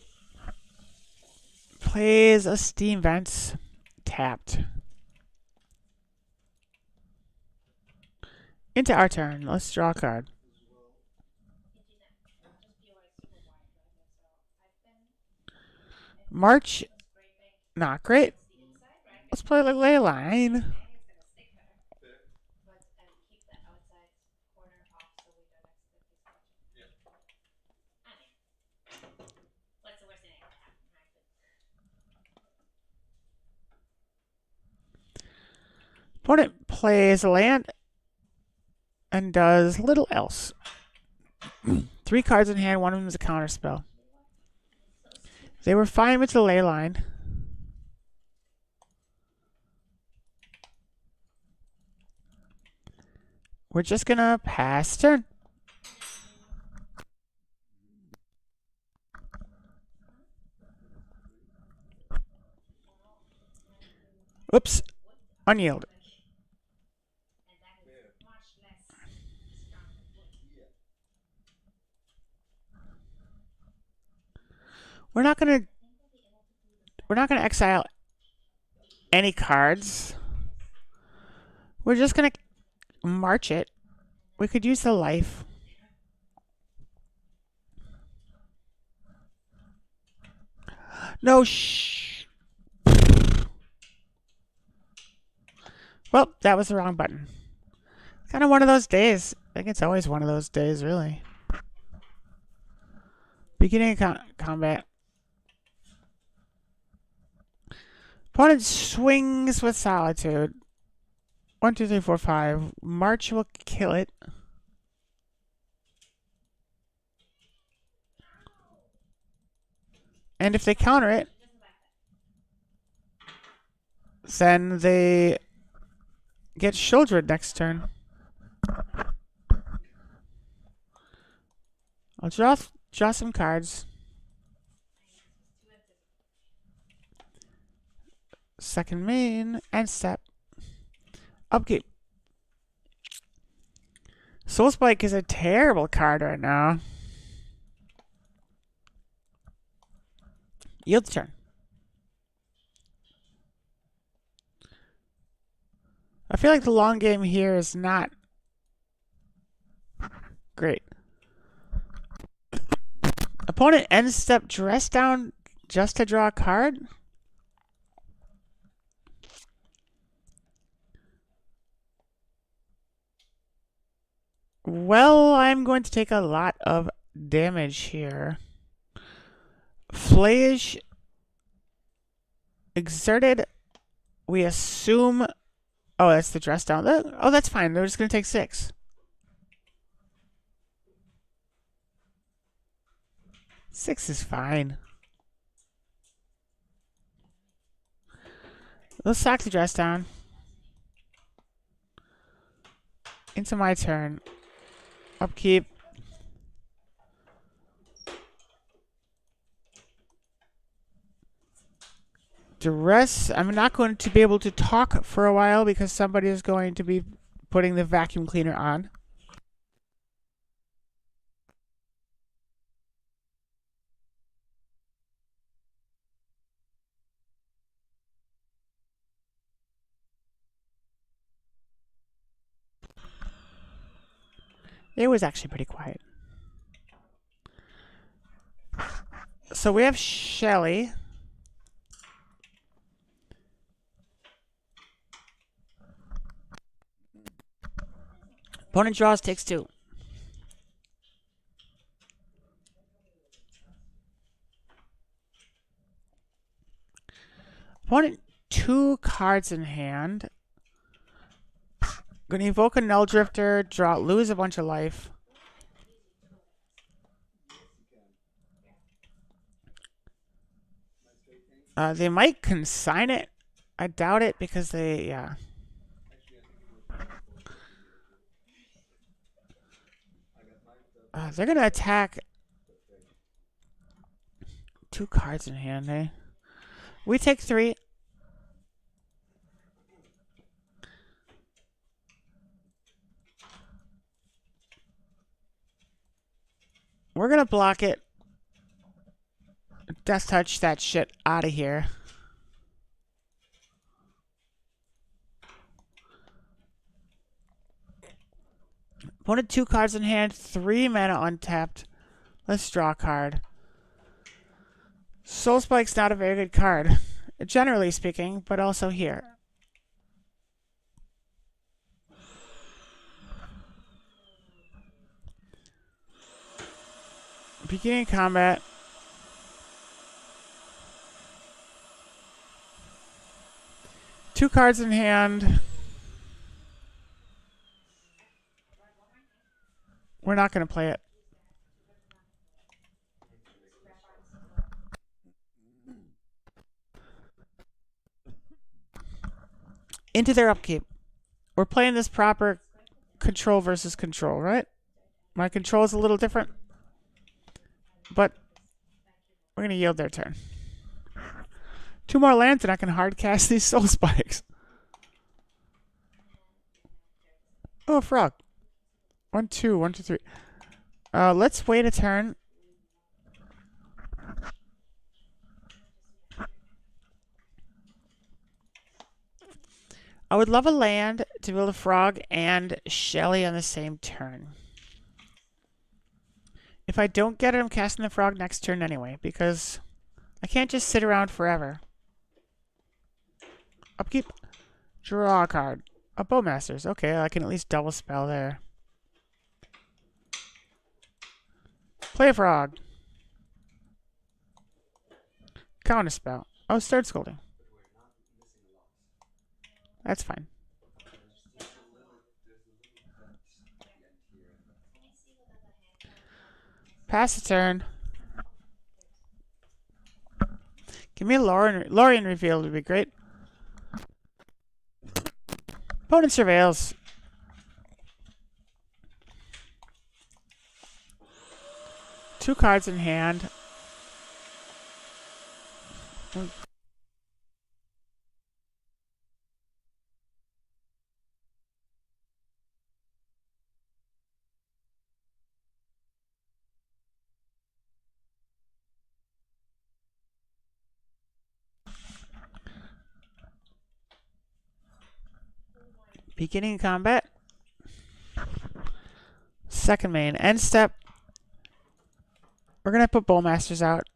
Speaker 1: Plays a Steam Vents. Tapped. Into our turn. Let's draw a card. March. Not great. Let's play like Leyline. Opponent plays a land and does little else. 3 cards in hand, one of them is a counter spell. They were fine with the Leyline. We're just gonna pass turn. Oops. Unyield. We're not gonna exile any cards. We're just gonna march it We could use the life. No, shh. Well, that was the wrong button. Kind of one of those days. I think it's always one of those days, really. Beginning of combat. Opponent swings with Solitude. 1, 2, 3, 4, 5. March will kill it. And if they counter it, then they get Shieldred next turn. I'll draw some cards. Second main, and step. Upkeep. Soulspike is a terrible card right now. Yield turn. I feel like the long game here is not great. Opponent end step dress down just to draw a card? Well, I'm going to take a lot of damage here. Flayish exerted. We assume... Oh, that's the dress down. Oh, that's fine. They're just going to take 6. 6 is fine. Let's sack the dress down. Into my turn. Upkeep. Duress. I'm not going to be able to talk for a while because somebody is going to be putting the vacuum cleaner on. It was actually pretty quiet. So we have Shelly. Opponent draws, takes 2. Opponent 2 cards in hand. Gonna evoke a Null Drifter, lose a bunch of life. They might consign it. I doubt it because they, yeah. They're gonna attack. 2 cards in hand, eh? We take 3. We're gonna block it. Death touch that shit out of here. Opponent 2 cards in hand, 3 mana untapped. Let's draw a card. Soulspike's not a very good card, generally speaking, but also here. Beginning combat. Two cards in hand. We're not going to play it. Into their upkeep. We're playing this proper control versus control, right? My control is a little different. But we're going to yield their turn. 2 more lands and I can hard cast these soul spikes. Oh, a frog. 1, 2, 1, 2, 3. Let's wait a turn. I would love a land to build a frog and Shelly on the same turn. If I don't get it, I'm casting the frog next turn anyway, because I can't just sit around forever. Upkeep. Draw a card. A Bowmasters. Okay, I can at least double spell there. Play a frog. Counterspell. Oh, start scolding. That's fine. Pass the turn. Give me a Lorien reveal would be great. Opponent surveils. Two cards in hand. Beginning combat. Second main. End step. We're going to put Bowmasters out.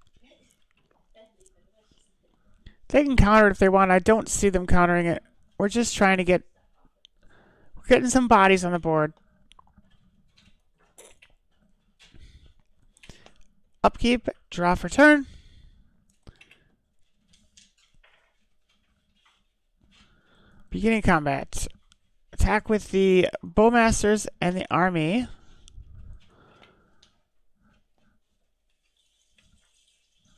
Speaker 1: They can counter it if they want. I don't see them countering it. We're just trying to get... We're getting some bodies on the board. Upkeep. Draw for turn. Beginning combat. Attack with the Bowmasters and the army.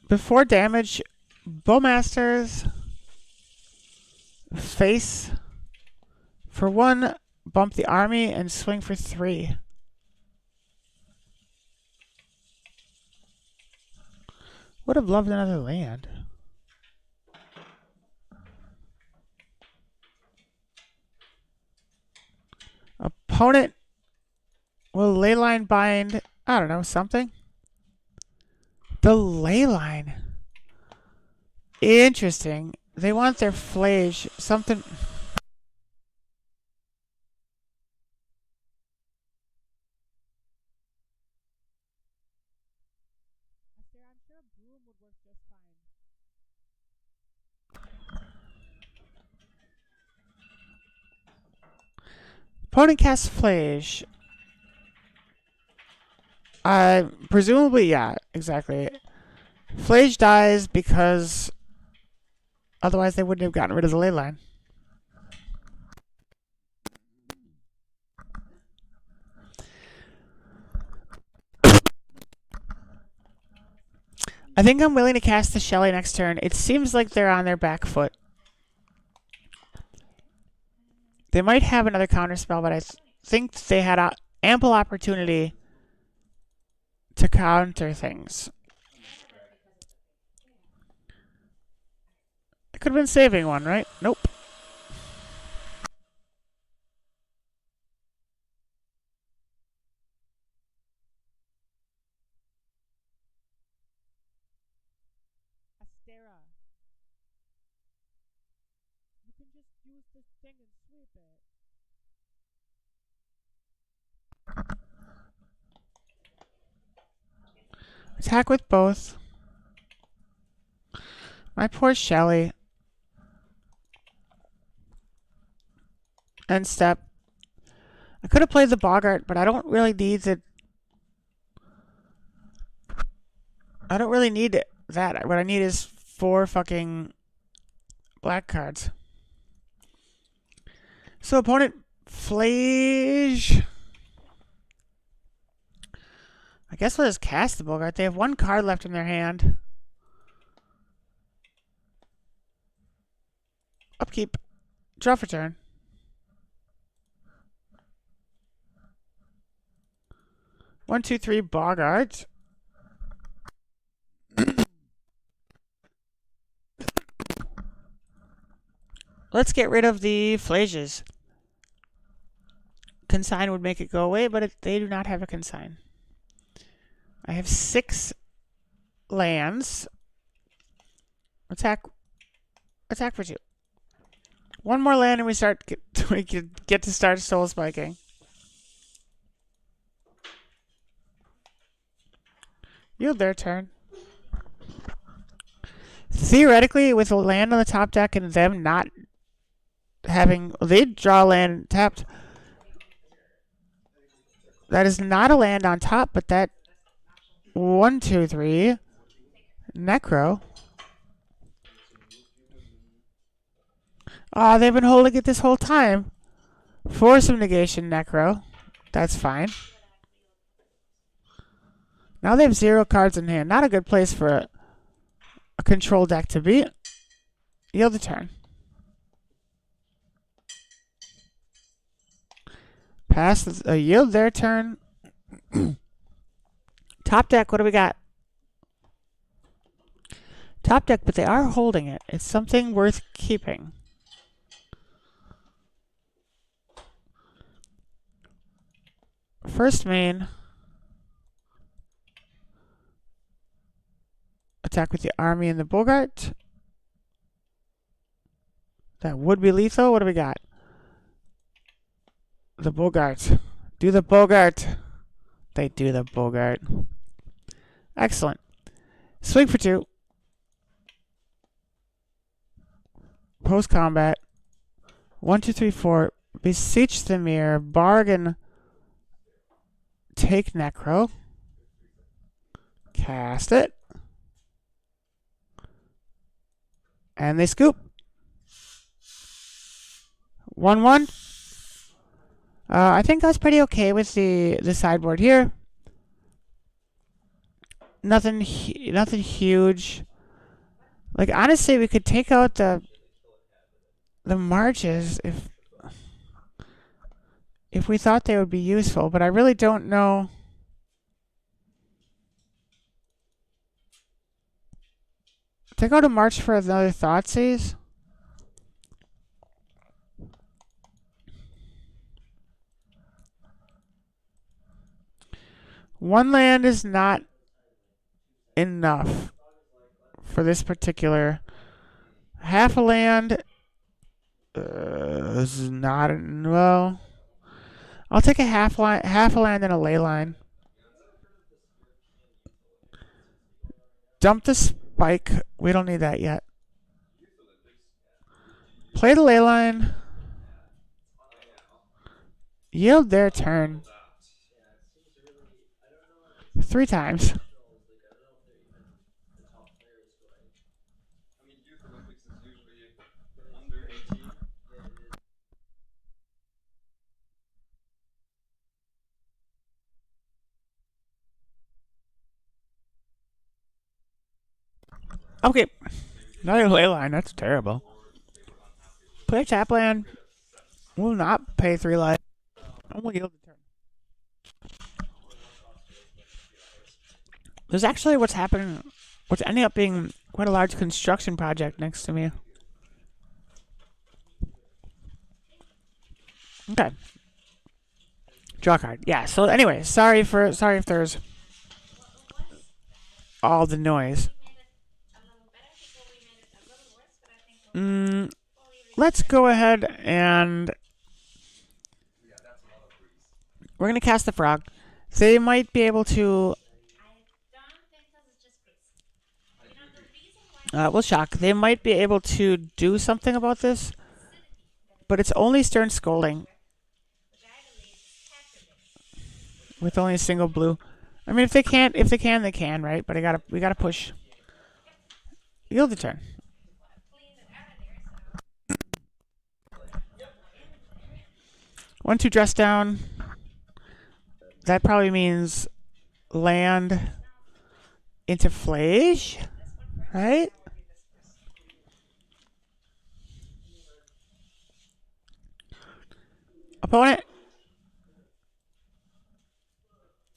Speaker 1: Before damage, Bowmasters face for 1, bump the army, and swing for 3. Would have loved another land. Opponent will leyline bind, I don't know, something. The leyline. Interesting. They want their flage, something. I'm sure a broom would work just fine. Opponent casts flage. Presumably, yeah, exactly. Flage dies because otherwise they wouldn't have gotten rid of the leyline. I think I'm willing to cast the Shelly next turn. It seems like they're on their back foot. They might have another counterspell, but I think they had an ample opportunity to counter things. I could have been saving one, right? Nope. Astera. You can just use this thing and sweep it. Attack with both. My poor Shelly. End step. I could have played the Boggart, but I don't really need it. I don't really need that. What I need is 4 fucking black cards. So opponent flage. I guess we'll just cast the Boggart. They have 1 card left in their hand. Upkeep. Draw for turn. 1, 2, 3 Boggart. Let's get rid of the flages. Consign would make it go away, but they do not have a consign. I have 6 lands. Attack for 2. One more land and we get to start soul spiking. Yield their turn. Theoretically, with a land on the top deck and them not having... They'd draw land tapped. That is not a land on top, but that... 1, 2, 3... Necro. Oh, they've been holding it this whole time. Force of negation, Necro. That's fine. Now they have 0 cards in hand. Not a good place for a control deck to be. Yield the turn. Pass. Yield their turn. Top deck, what do we got? Top deck, but they are holding it. It's something worth keeping. First main. Attack with the army and the Bogart. That would be lethal. What do we got? The Bogart. Do the Bogart. They do the Bogart. Excellent. Swing for 2. Post combat. 1, 2, 3, 4. Beseech the mirror. Bargain. Take Necro. Cast it. And they scoop. 1-1. I think I was pretty okay with the sideboard here. Nothing huge. Like, honestly, we could take out the marches if we thought they would be useful, but I really don't know. Take out a march for another Thoughtseize. One land is not enough for this particular. Half a land is not well. I'll take a half a land and a ley line. Dump the spike. We don't need that yet. Play the ley line. Yield their turn. 3 times. Okay. Another ley line. That's terrible. Play a tap land. Will not pay 3 life. And we'll yield the turn. There's actually what's ending up being quite a large construction project next to me. Okay. Draw a card. Yeah, so anyway, sorry if there's all the noise. Let's go ahead and we're going to cast the frog. They might be able to... we'll shock. They might be able to do something about this, but it's only Stern Scolding. With only a single blue. I mean, if they can, they can, right? But we gotta push. Yield the turn. One, 2, dress down. That probably means land into Flage, right? Opponent.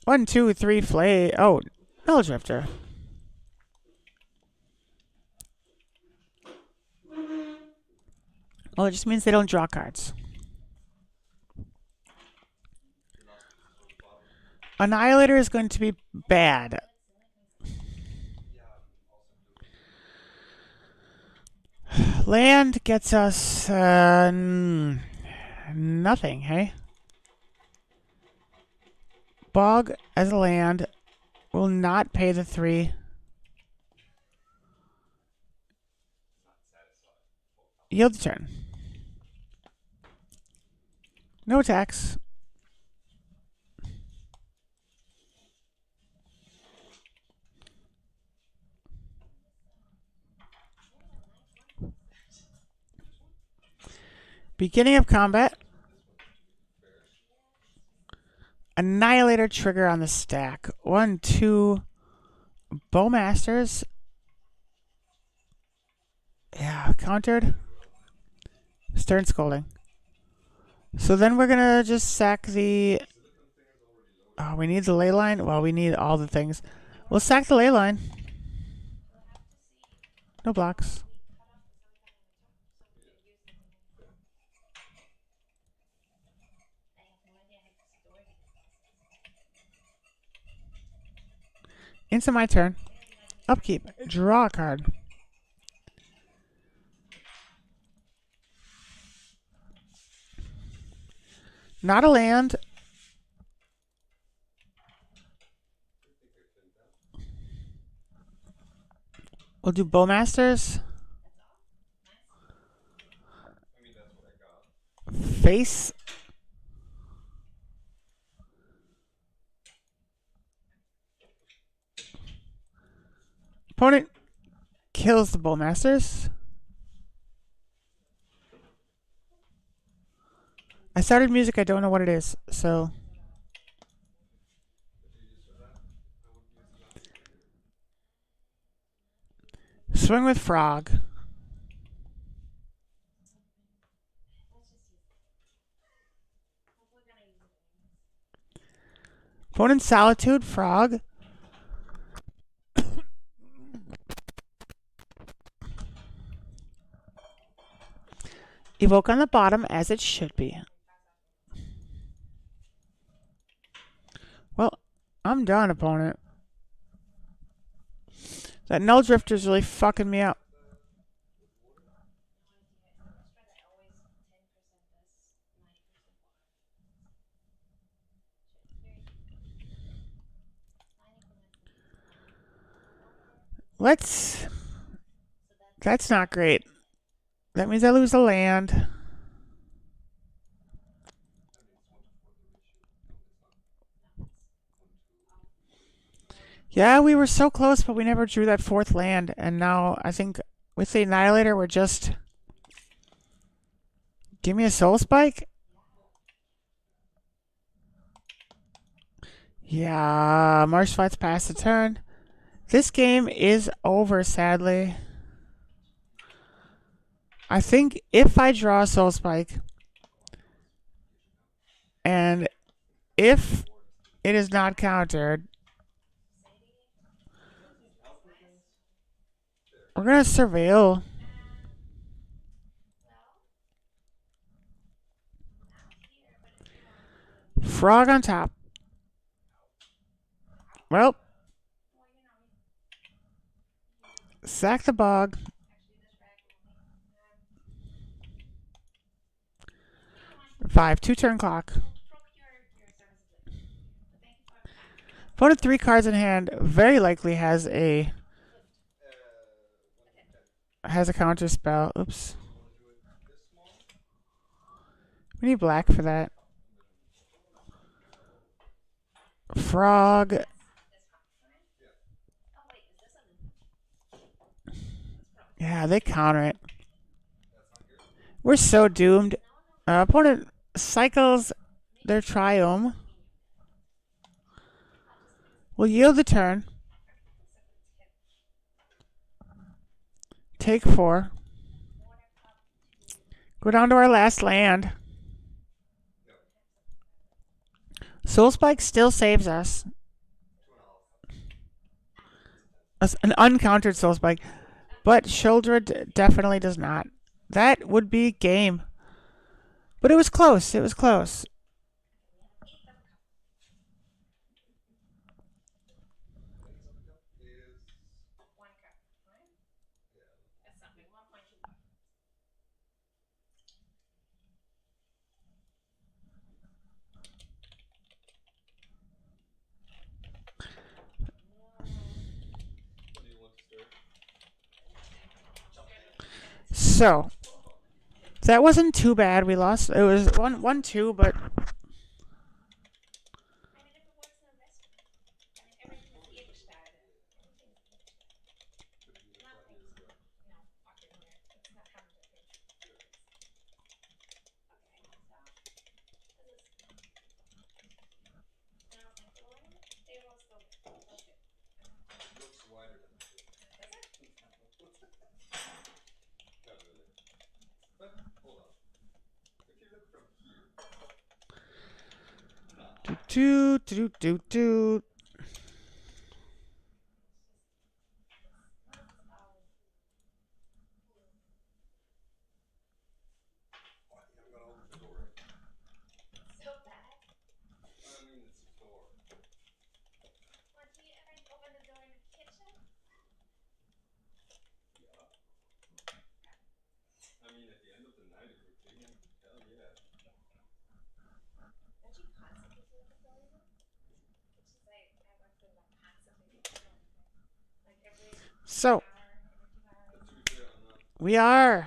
Speaker 1: 1, 2, 3, Flage. Oh, Knowledge Drifter. Well, it just means they don't draw cards. Annihilator is going to be bad. Land gets us nothing, hey? Bog as a land will not pay the 3. Yield the turn. No attacks. Beginning of combat. Annihilator trigger on the stack. 1, 2. Bowmasters. Yeah, countered. Stern Scolding. So then we're gonna just sack the... Oh, we need the ley line? Well, we need all the things. We'll sack the ley line. No blocks. Into my turn. Upkeep. Draw a card. Not a land. We'll do Bowmasters. Face. Opponent kills the Bowmasters. I started music, I don't know what it is, so... Swing with Frog. Opponent Solitude, Frog. Evoke on the bottom as it should be. Well, I'm done, opponent. That Null Drifter's really fucking me up. Let's... That's not great. That means I lose a land. Yeah, we were so close, but we never drew that 4th land. And now, I think, with the Annihilator, we're just... Give me a Soul Spike? Yeah, Marsh fights past the turn. This game is over, sadly. I think if I draw a Soul Spike, and if it is not countered, we're going to Surveil. Frog on top. Well, sack the Bog. Five, 2-turn clock. Opponent 3 cards in hand very likely has a counter spell. Oops. We need black for that. Frog. Yeah, they counter it. We're so doomed. Opponent cycles their Triome. We'll yield the turn. Take 4. Go down to our last land. Soul Spike still saves us. An uncountered Soul Spike. But Shieldred definitely does not. That would be game. But it was close. It was close. So that wasn't too bad. We lost. It was 1-2, but do. So we're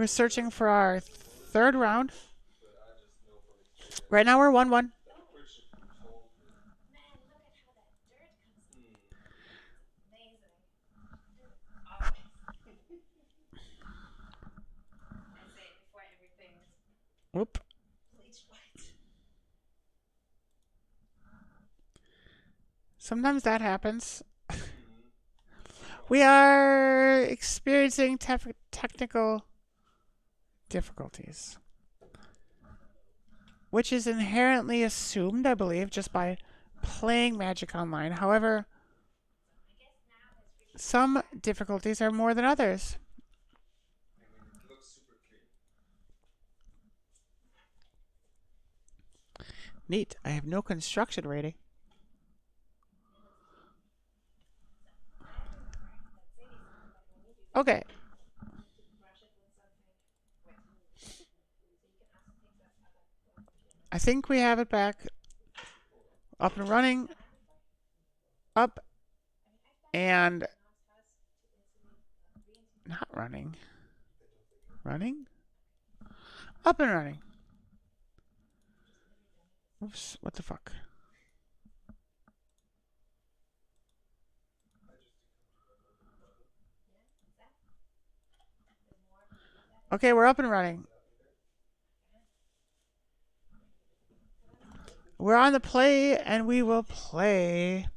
Speaker 1: searching for our third round. Right now we're 1-1. Whoop. Sometimes that happens. We are experiencing technical difficulties, which is inherently assumed, I believe, just by playing Magic Online. However, some difficulties are more than others. Neat. I have no construction rating. Okay. I think we have it back. Up and running. Up. And not running. Running? Up and running. Oops. What the fuck? Okay, we're up and running. We're on the play, and we will play.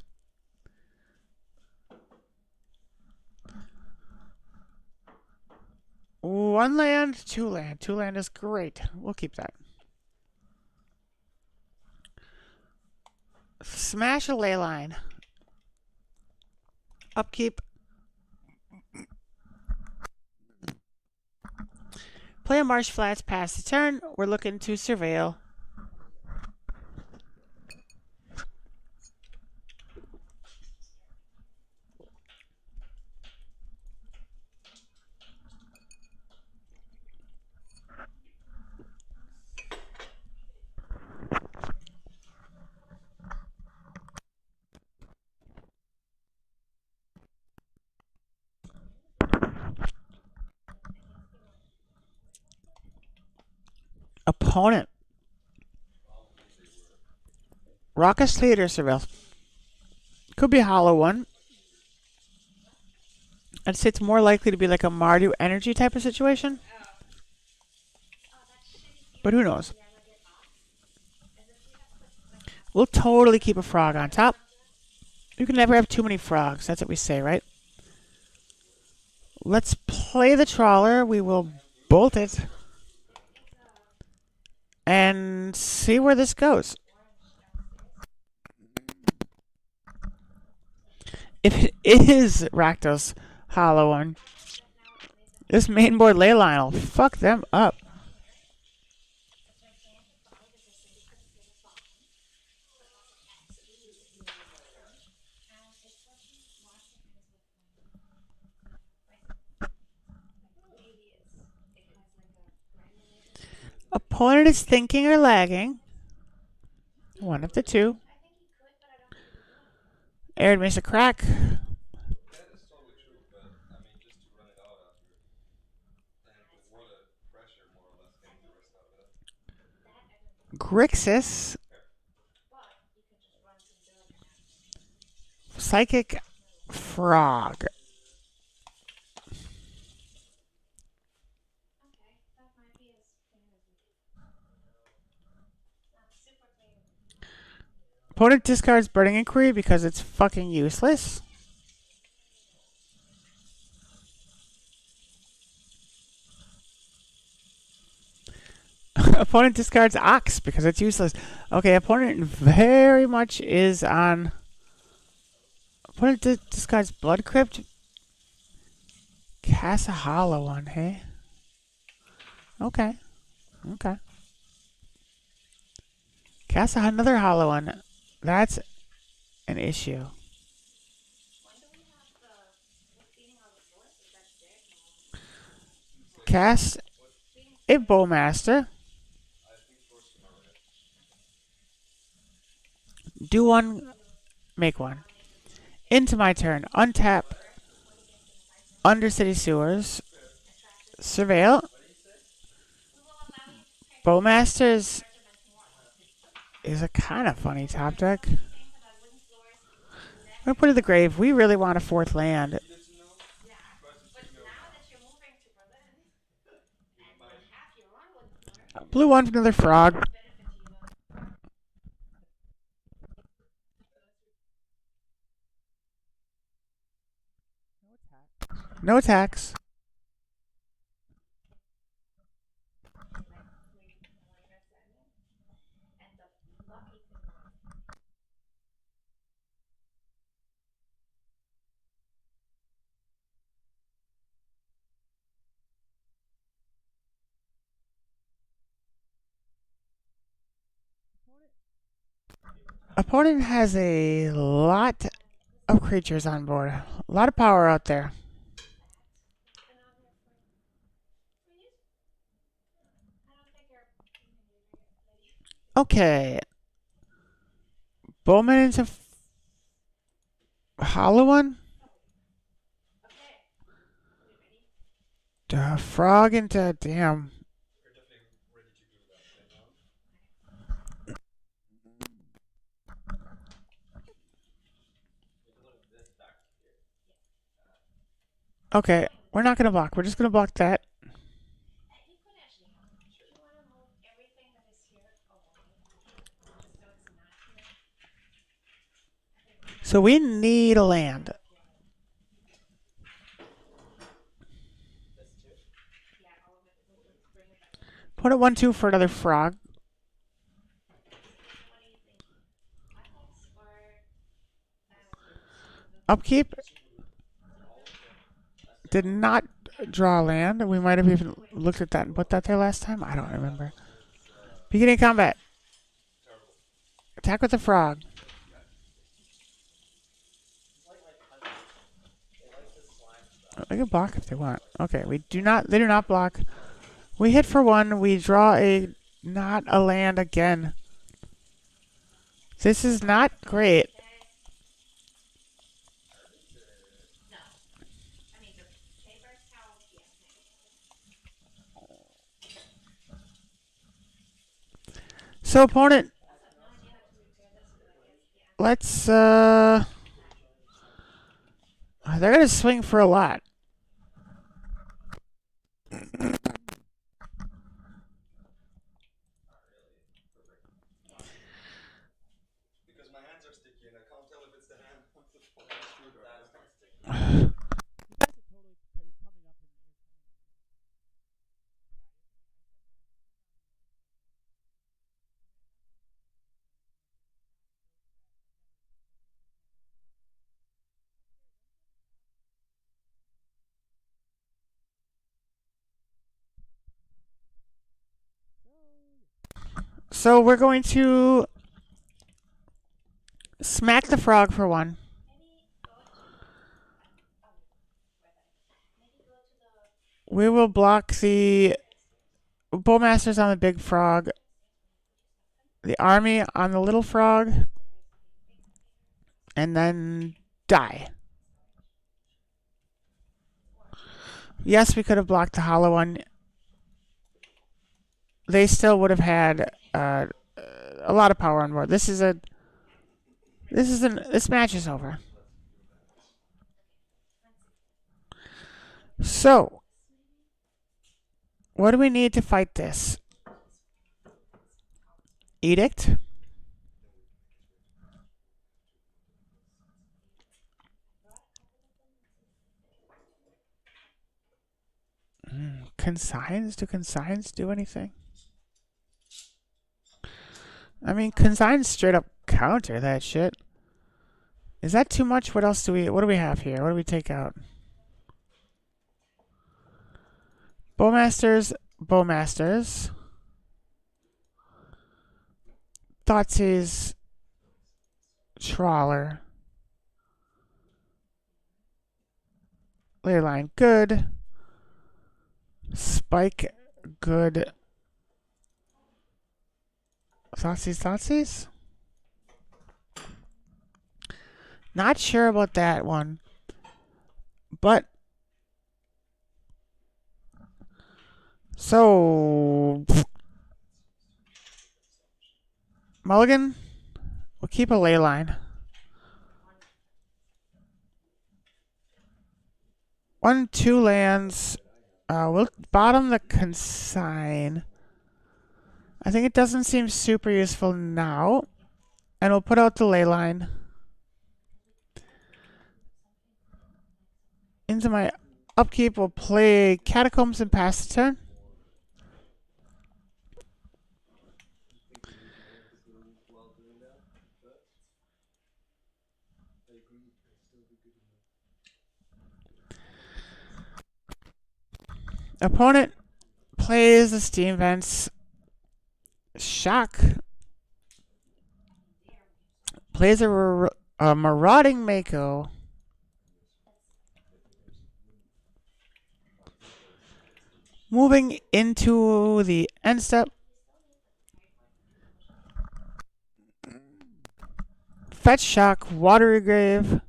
Speaker 1: One land, two land. Two land is great. We'll keep that. Smash a ley line. Upkeep. Play a marsh flats past the turn. We're looking to surveil. Opponent. Raucous Theater Surveil. Could be a hollow one. I'd say it's more likely to be like a Mardu energy type of situation. But who knows? We'll totally keep a frog on top. You can never have too many frogs. That's what we say, right? Let's play the trawler. We will bolt it. And see where this goes. If it is Rakdos hollow one, this mainboard ley line will fuck them up. Opponent is thinking or lagging. One of the two. Arid makes a crack. Grixis. Psychic Frog. Opponent discards Burning Inquiry because it's fucking useless. Opponent discards Ox because it's useless. Okay, opponent very much is on. Opponent discards Blood Crypt. Cast a hollow one, hey? Okay. Okay. Cast another hollow one. That's an issue. Cast a Bowmaster. Do one, make one. Into my turn. Untap Undercity Sewers. Surveil. Bowmasters is a kind of funny top deck. I'm going to put it in the grave. We really want a fourth land. Blue one for another frog. No attacks. Opponent has a lot of creatures on board. A lot of power out there. Okay. Bowman into hollow one. Frog into damn. Okay, we're not gonna block. We're just gonna block that. So we need a land. Put it 1/2 for another frog. Upkeep. Did not draw land. We might have even looked at that and put that there last time. I don't remember. Beginning combat. Attack with the frog. They can block if they want. Okay, we do not. They do not block. We hit for one. We draw a not a land again. This is not great. So opponent, let's they're gonna swing for a lot. So we're going to smack the frog for one. We will block the bowmasters on the big frog, the army on the little frog, and then die. Yes, we could have blocked the hollow one. They still would have had a lot of power on board. This match is over. So, what do we need to fight this? Edict? Consigns? Do consigns do anything? I mean, consigns straight up counter that shit. Is that too much? What else do we have here? What do we take out? Bowmasters. Thoughtseize. Trawler. Leyline, good. Spike, good. Thoughtseize? Not sure about that one. But so Mulligan, we'll keep a leyline. 1, 2 lands. We'll bottom the consign. I think it doesn't seem super useful now. And we'll put out the leyline. Into my upkeep, we'll play Catacombs and pass the turn. Opponent plays the Steam Vents. Shock. Plays a Marauding Mako. Moving into the end step. Fetch Shock, Watery Grave.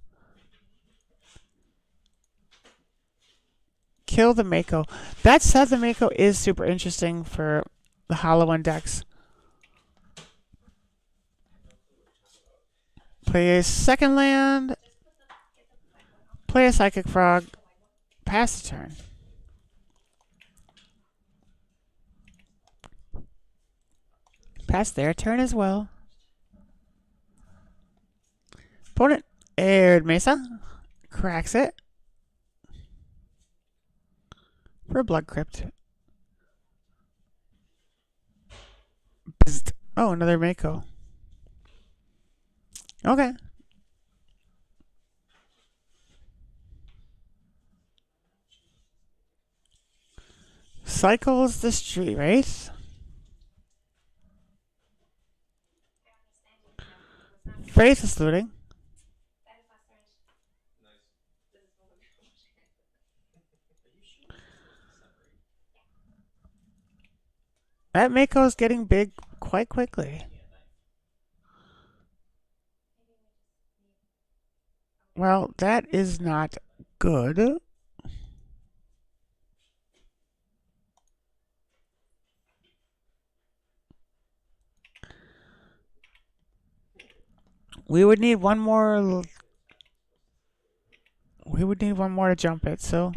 Speaker 1: Kill the Mako. That said, the Mako is super interesting for the Hollow One decks. Play a second land. Play a Psychic Frog. Pass the turn. Pass their turn as well. Opponent aired Mesa. Cracks it. For a Blood Crypt. Oh, another Mako. Okay. Cycles the Street Race. Faithless Looting. That Mako is getting big quite quickly. Well, that is not good. We would need one more. We would need one more to jump it, so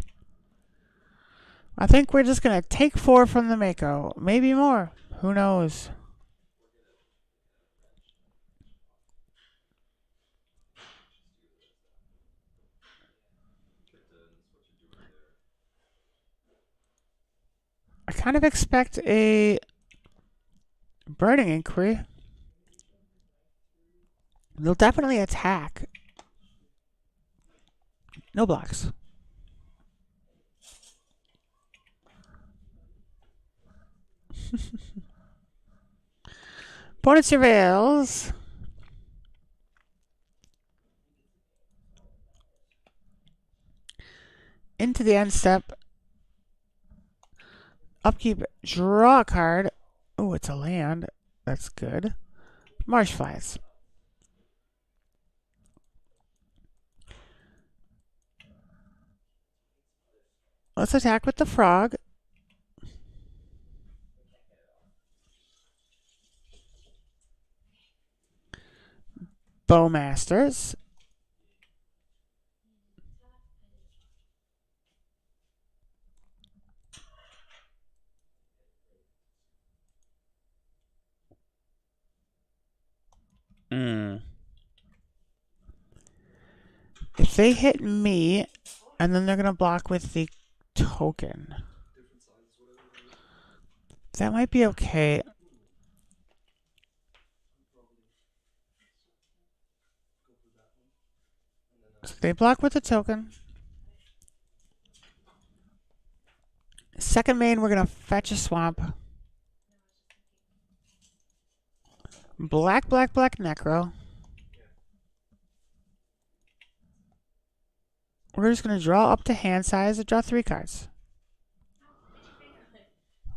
Speaker 1: I think we're just gonna take 4 from the Mako. Maybe more. Who knows? I kind of expect a Burning Inquiry. They'll definitely attack. No blocks. Opponent surveils. Into the end step. Upkeep, draw a card. Oh, it's a land. That's good. Marsh Flies. Let's attack with the frog. Bowmasters. If they hit me, and then they're gonna block with the token. That might be okay. So they block with the token. Second main, we're gonna fetch a swamp. Black, black, black Necro. We're just gonna draw up to hand size and draw 3 cards.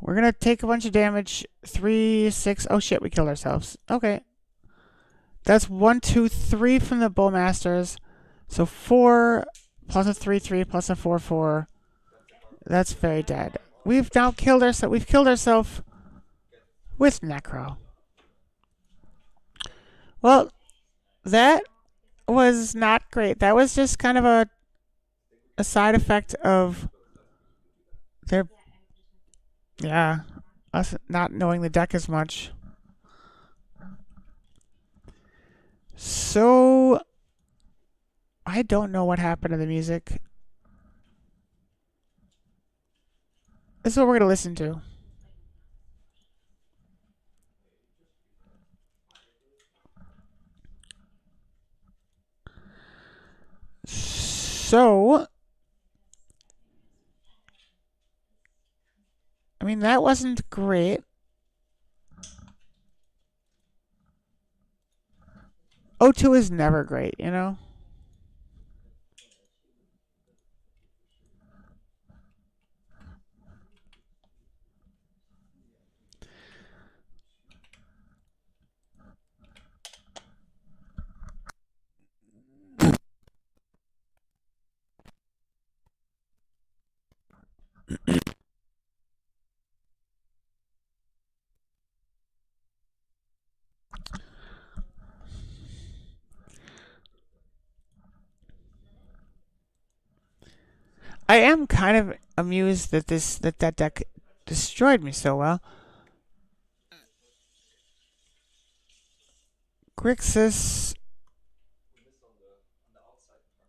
Speaker 1: We're gonna take a bunch of damage. 3, 6. Oh shit, we killed ourselves. Okay. That's 1, 2, 3 from the Bowmasters. So 4 plus a 3, 3 plus a 4, 4. That's very dead. We've now killed ourselves. We've killed ourselves with Necro. Well, that was not great. That was just kind of a side effect of their, yeah, us not knowing the deck as much. So I don't know what happened to the music. This is what we're gonna listen to. So, I mean, that wasn't great. O2 is never great, you know? I am kind of amused that that deck destroyed me so well. Grixis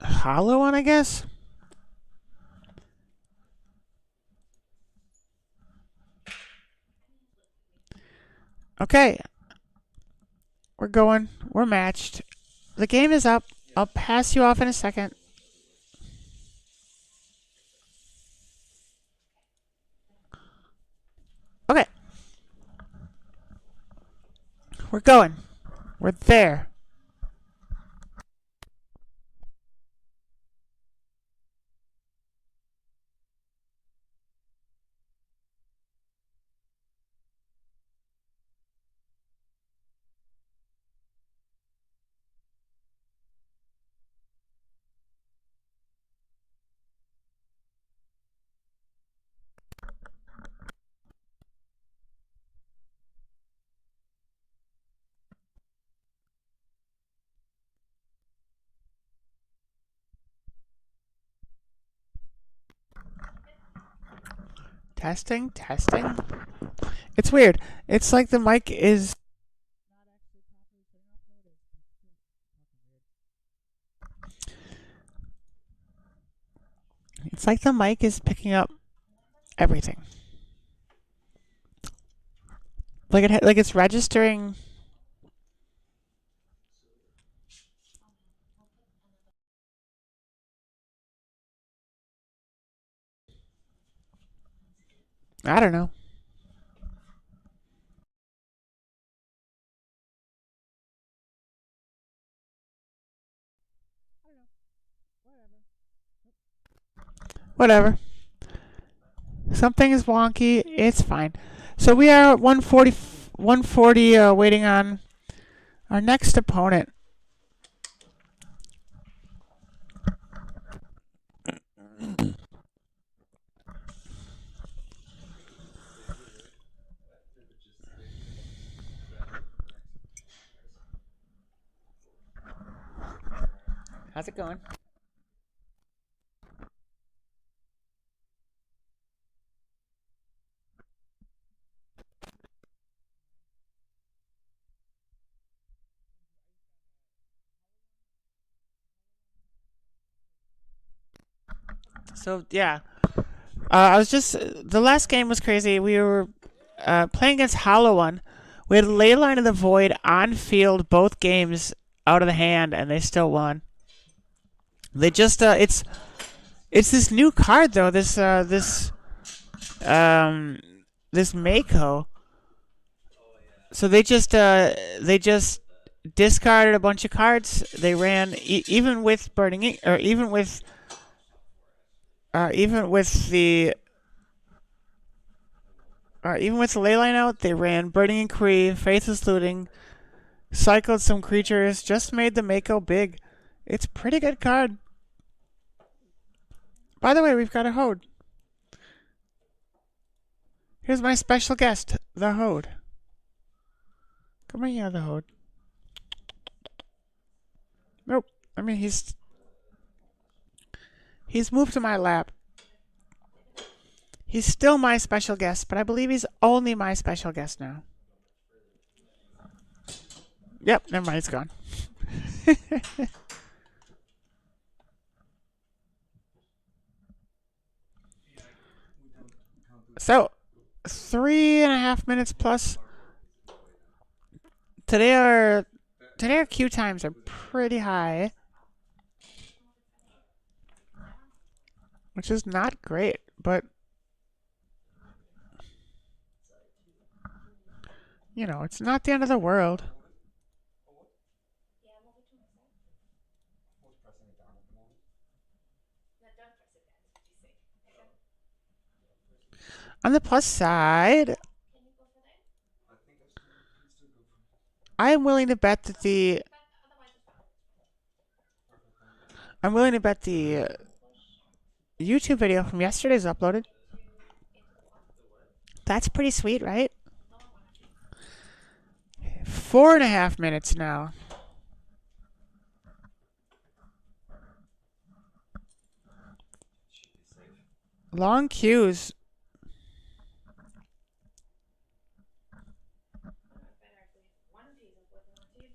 Speaker 1: hollow one, I guess. Okay, we're going. We're matched. The game is up. I'll pass you off in a second. Okay, we're going. We're there. Testing, testing. It's weird. It's like the mic is. It's like the mic is picking up everything. Like it's registering. I don't know. Whatever. Something is wonky. It's fine. So we are at 140, waiting on our next opponent. How's it going? So yeah, I was just the last game was crazy. We were playing against Hollow One. We had Leyline of the Void on field both games out of the hand, and they still won. They just it's this new card though. Um this Mako. So they just discarded a bunch of cards. They ran even with Burning Ink, or even with the even with the Leyline out, they ran Burning Inquiry, Faithless Looting, cycled some creatures, just made the Mako big. It's a pretty good card. By the way, we've got a Hode. Here's my special guest, the Hode. Come here, the Hode. Nope. I mean, he's moved to my lap. He's still my special guest, but I believe he's only my special guest now. Yep, never mind, it's gone. So, 3.5 minutes plus. Today our queue times are pretty high, which is not great, but you know, it's not the end of the world. On the plus side, I am willing to bet that the YouTube video from yesterday is uploaded. That's pretty sweet, right? 4.5 minutes now. Long queues.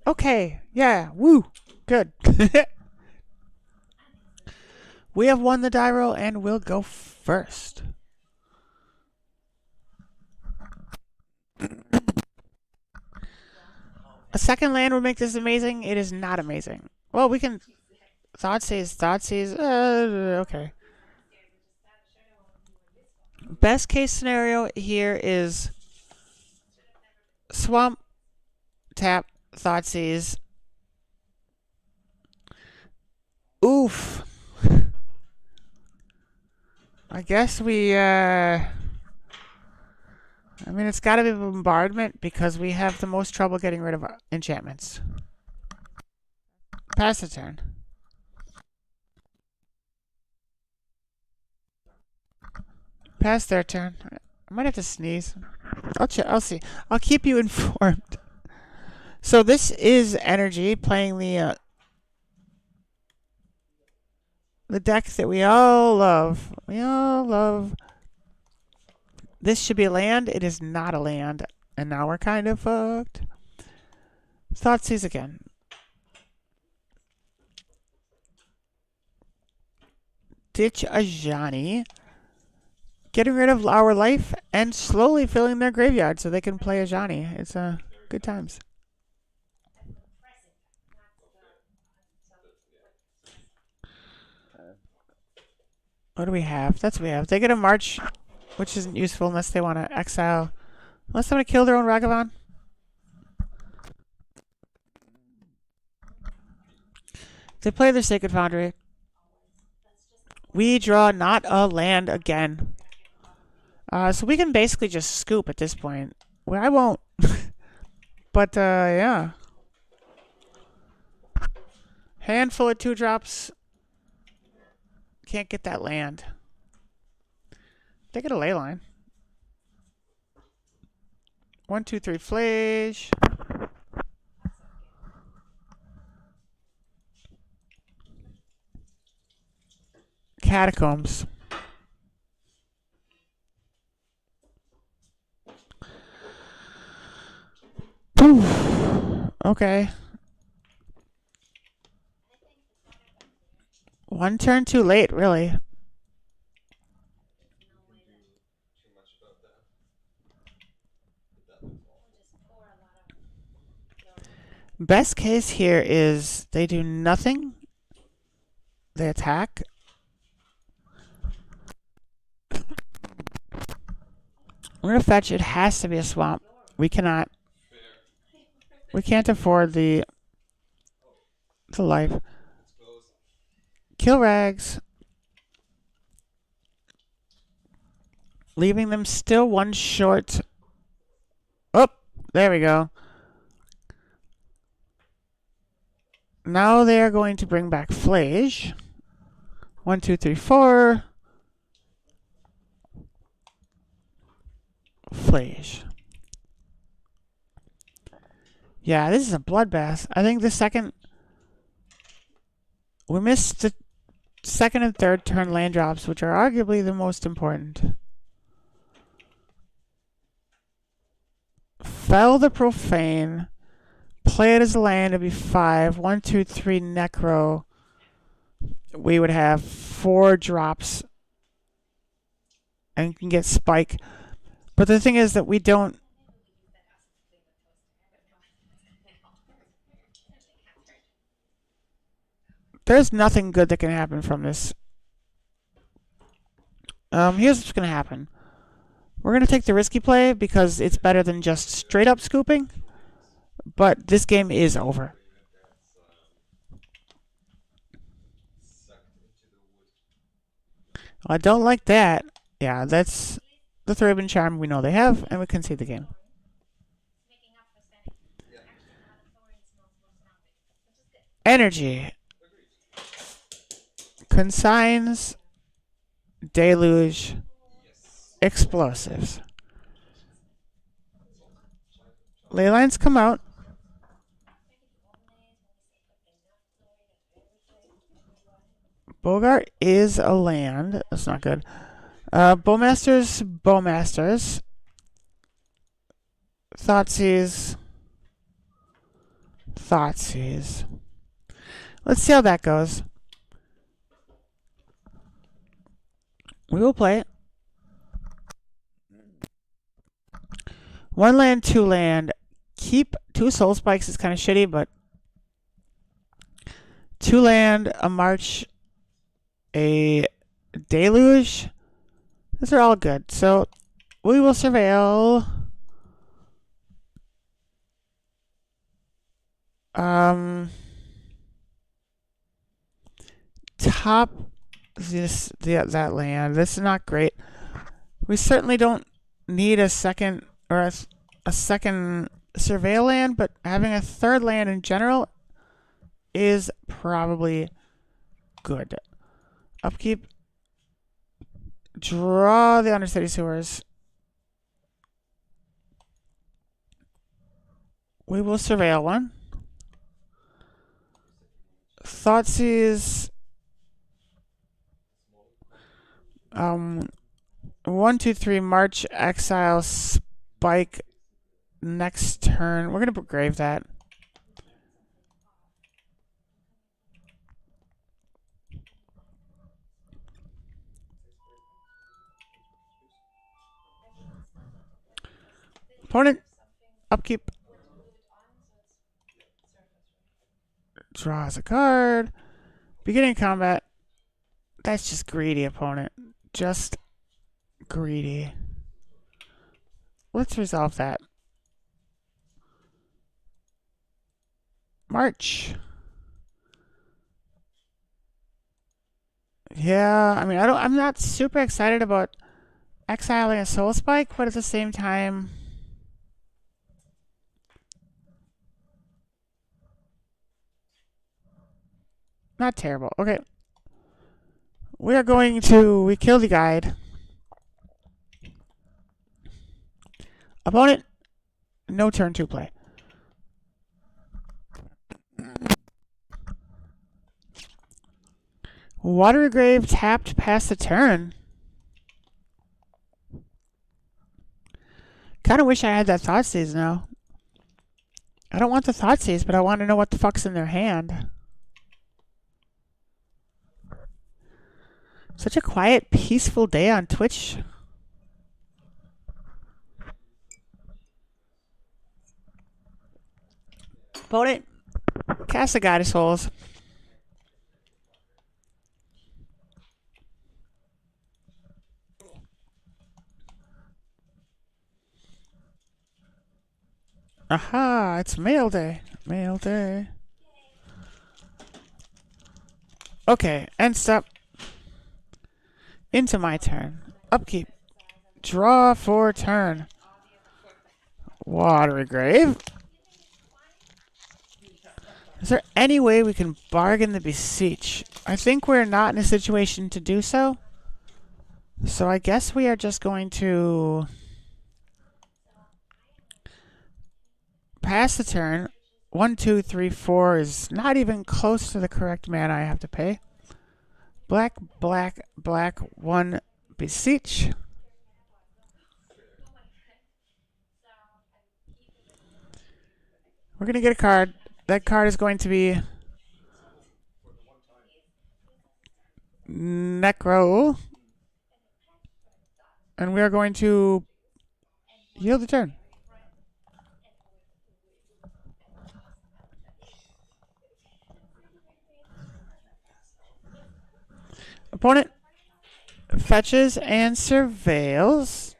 Speaker 1: Okay, yeah, woo, good. We have won the die roll and we'll go first. A second land would make this amazing. It is not amazing. Well, we can Thoughtseize, okay. Best case scenario here is swamp, tap, Thoughtseize. Oof. I guess we, I mean, it's gotta be bombardment because we have the most trouble getting rid of our enchantments. Pass the turn. Pass their turn. I might have to sneeze. I'll see. I'll keep you informed. So this is Energy playing the deck that we all love. We all love. This should be a land. It is not a land. And now we're kind of fucked. Thoughtseize again. Ditch a Johnny. Getting rid of our life and slowly filling their graveyard so they can play a Johnny. It's good times. What do we have? That's what we have. They get a March, which isn't useful unless they want to exile. Unless they want to kill their own Ragavan. They play their Sacred Foundry. We draw not a land again. So we can basically just scoop at this point. Well, I won't. But, yeah. Handful of 2-drops. Can't get that land. They get a Leyline. 1, 2, 3, Flash. catacombs. Poof. Okay. One turn too late, really. Best case here is they do nothing. They attack. We're gonna fetch. It has to be a swamp. We cannot. We can't afford the life. Kill Rags. Leaving them still one short. Oh, there we go. Now they are going to bring back Flage. 1, 2, 3, 4. Flage. Yeah, this is a bloodbath. I think the second... We missed the second and third turn land drops, which are arguably the most important. Fell the Profane. Play it as a land. It'd be 5. 1, 2, 3, Necro. We would have 4 drops. And can get Spike. But the thing is that we don't... There's nothing good that can happen from this. Here's what's going to happen. We're going to take the risky play because it's better than just straight up scooping. But this game is over. Well, I don't like that. Yeah, that's the Thraben Charm we know they have, and we concede the game. Energy. Consigns. Deluge. Explosives. Leylines come out. Bogart is a land. That's not good. Bowmasters. Thoughtseize. Let's see how that goes. We will play it. 1 land, 2 land. Keep 2 soul spikes is kind of shitty, but 2 land, a march, a deluge. These are all good. So we will surveil. Top that land. This is not great. We certainly don't need a second or a second surveil land, but having a third land in general is probably good. Upkeep. Draw the understudy sewers. We will surveil one. Thoughtseize. 1, 2, 3, march, exile, spike. Next turn. We're going to grave that. Opponent. Upkeep. Draws a card. Beginning combat. That's just greedy, opponent. Just greedy. Let's resolve that. March. Yeah, I mean, I'm not super excited about exiling a soul spike, but at the same time, not terrible. Okay. We are going to... We kill the guide. Opponent, no turn 2 play. Water Grave tapped past the turn. Kind of wish I had that Thoughtseize now. I don't want the Thoughtseize, but I want to know what the fuck's in their hand. Such a quiet, peaceful day on Twitch. Opponent, cast the Goddess Souls. Aha, it's mail day. Mail day. Okay, end step. Into my turn. Upkeep. Draw for turn. Watery Grave. Is there any way we can bargain the Beseech? I think we're not in a situation to do so. So I guess we are just going to pass the turn. 1, 2, 3, 4 is not even close to the correct mana I have to pay. Black, black, black, 1 Beseech. We're going to get a card. That card is going to be Necro. And we are going to yield the turn. Opponent fetches and surveils.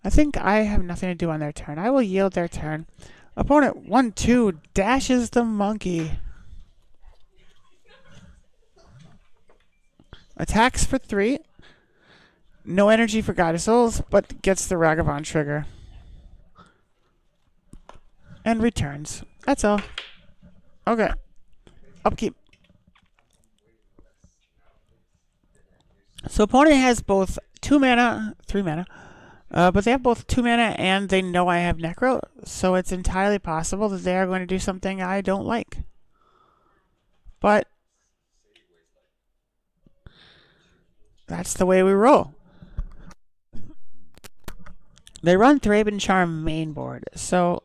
Speaker 1: I think I have nothing to do on their turn. I will yield their turn. Opponent 1, 2 dashes the monkey. Attacks for 3. No energy for Goddess Souls, but gets the Ragavan trigger. And returns. That's all. Okay. Upkeep. So opponent has both 2 mana, 3 mana, but they have both 2 mana and they know I have Necro, so it's entirely possible that they are going to do something I don't like. But that's the way we roll. They run Thraben Charm main board, so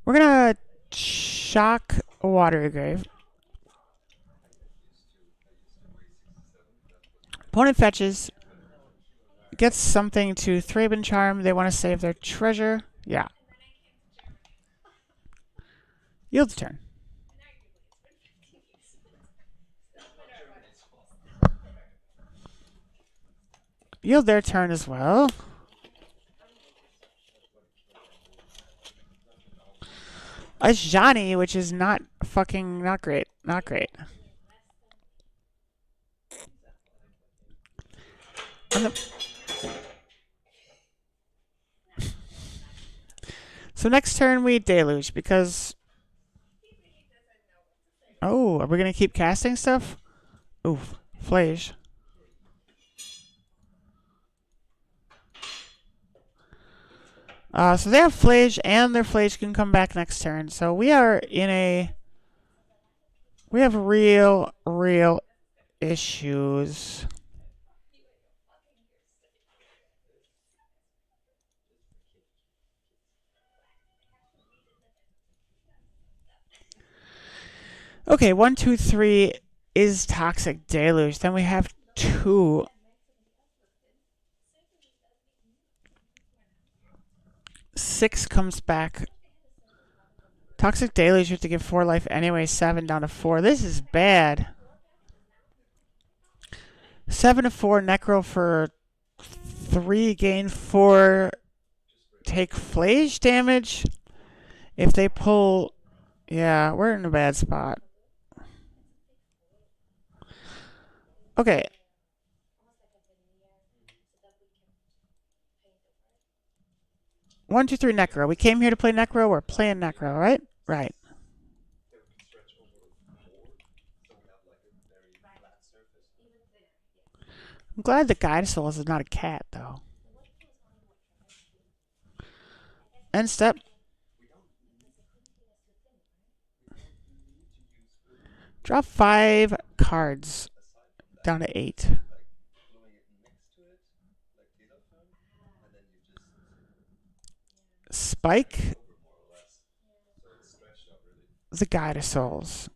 Speaker 1: we're going to shock a Watery Grave. Opponent fetches, gets something to Thraben Charm. They want to save their treasure. Yeah. Yield the turn. Yield their turn as well. It's Johnny, which is not great. Not great. So next turn we Deluge because... Oh, are we going to keep casting stuff? Oof. Flage. So they have Flage, and their Flage can come back next turn. So we are in a... We have real issues. Okay, 1, 2, 3 is Toxic Deluge. Then we have 2. Six comes back. Toxic Deluge, you have to give 4 life anyway. 7 down to 4. This is bad. 7 to 4 Necro for 3, gain 4, take Flage damage. If they pull... Yeah, we're in a bad spot. Okay. One, two, three, Necro. We came here to play Necro. We're playing Necro, right? Right. I'm glad the Goddess Souls is not a cat, though. End step. Draw 5 cards down to 8. Spike the Guide of Souls.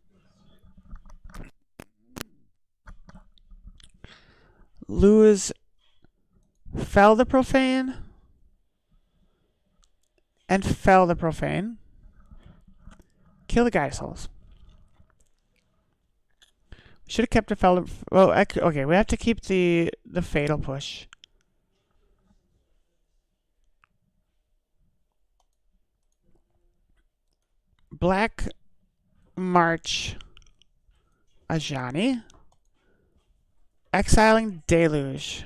Speaker 1: Lose Fell the Profane and Fell the Profane. Kill the Guide of Souls. Should have kept a Fell. Well, okay, we have to keep the Fatal Push. Black March Ajani. Exiling Deluge.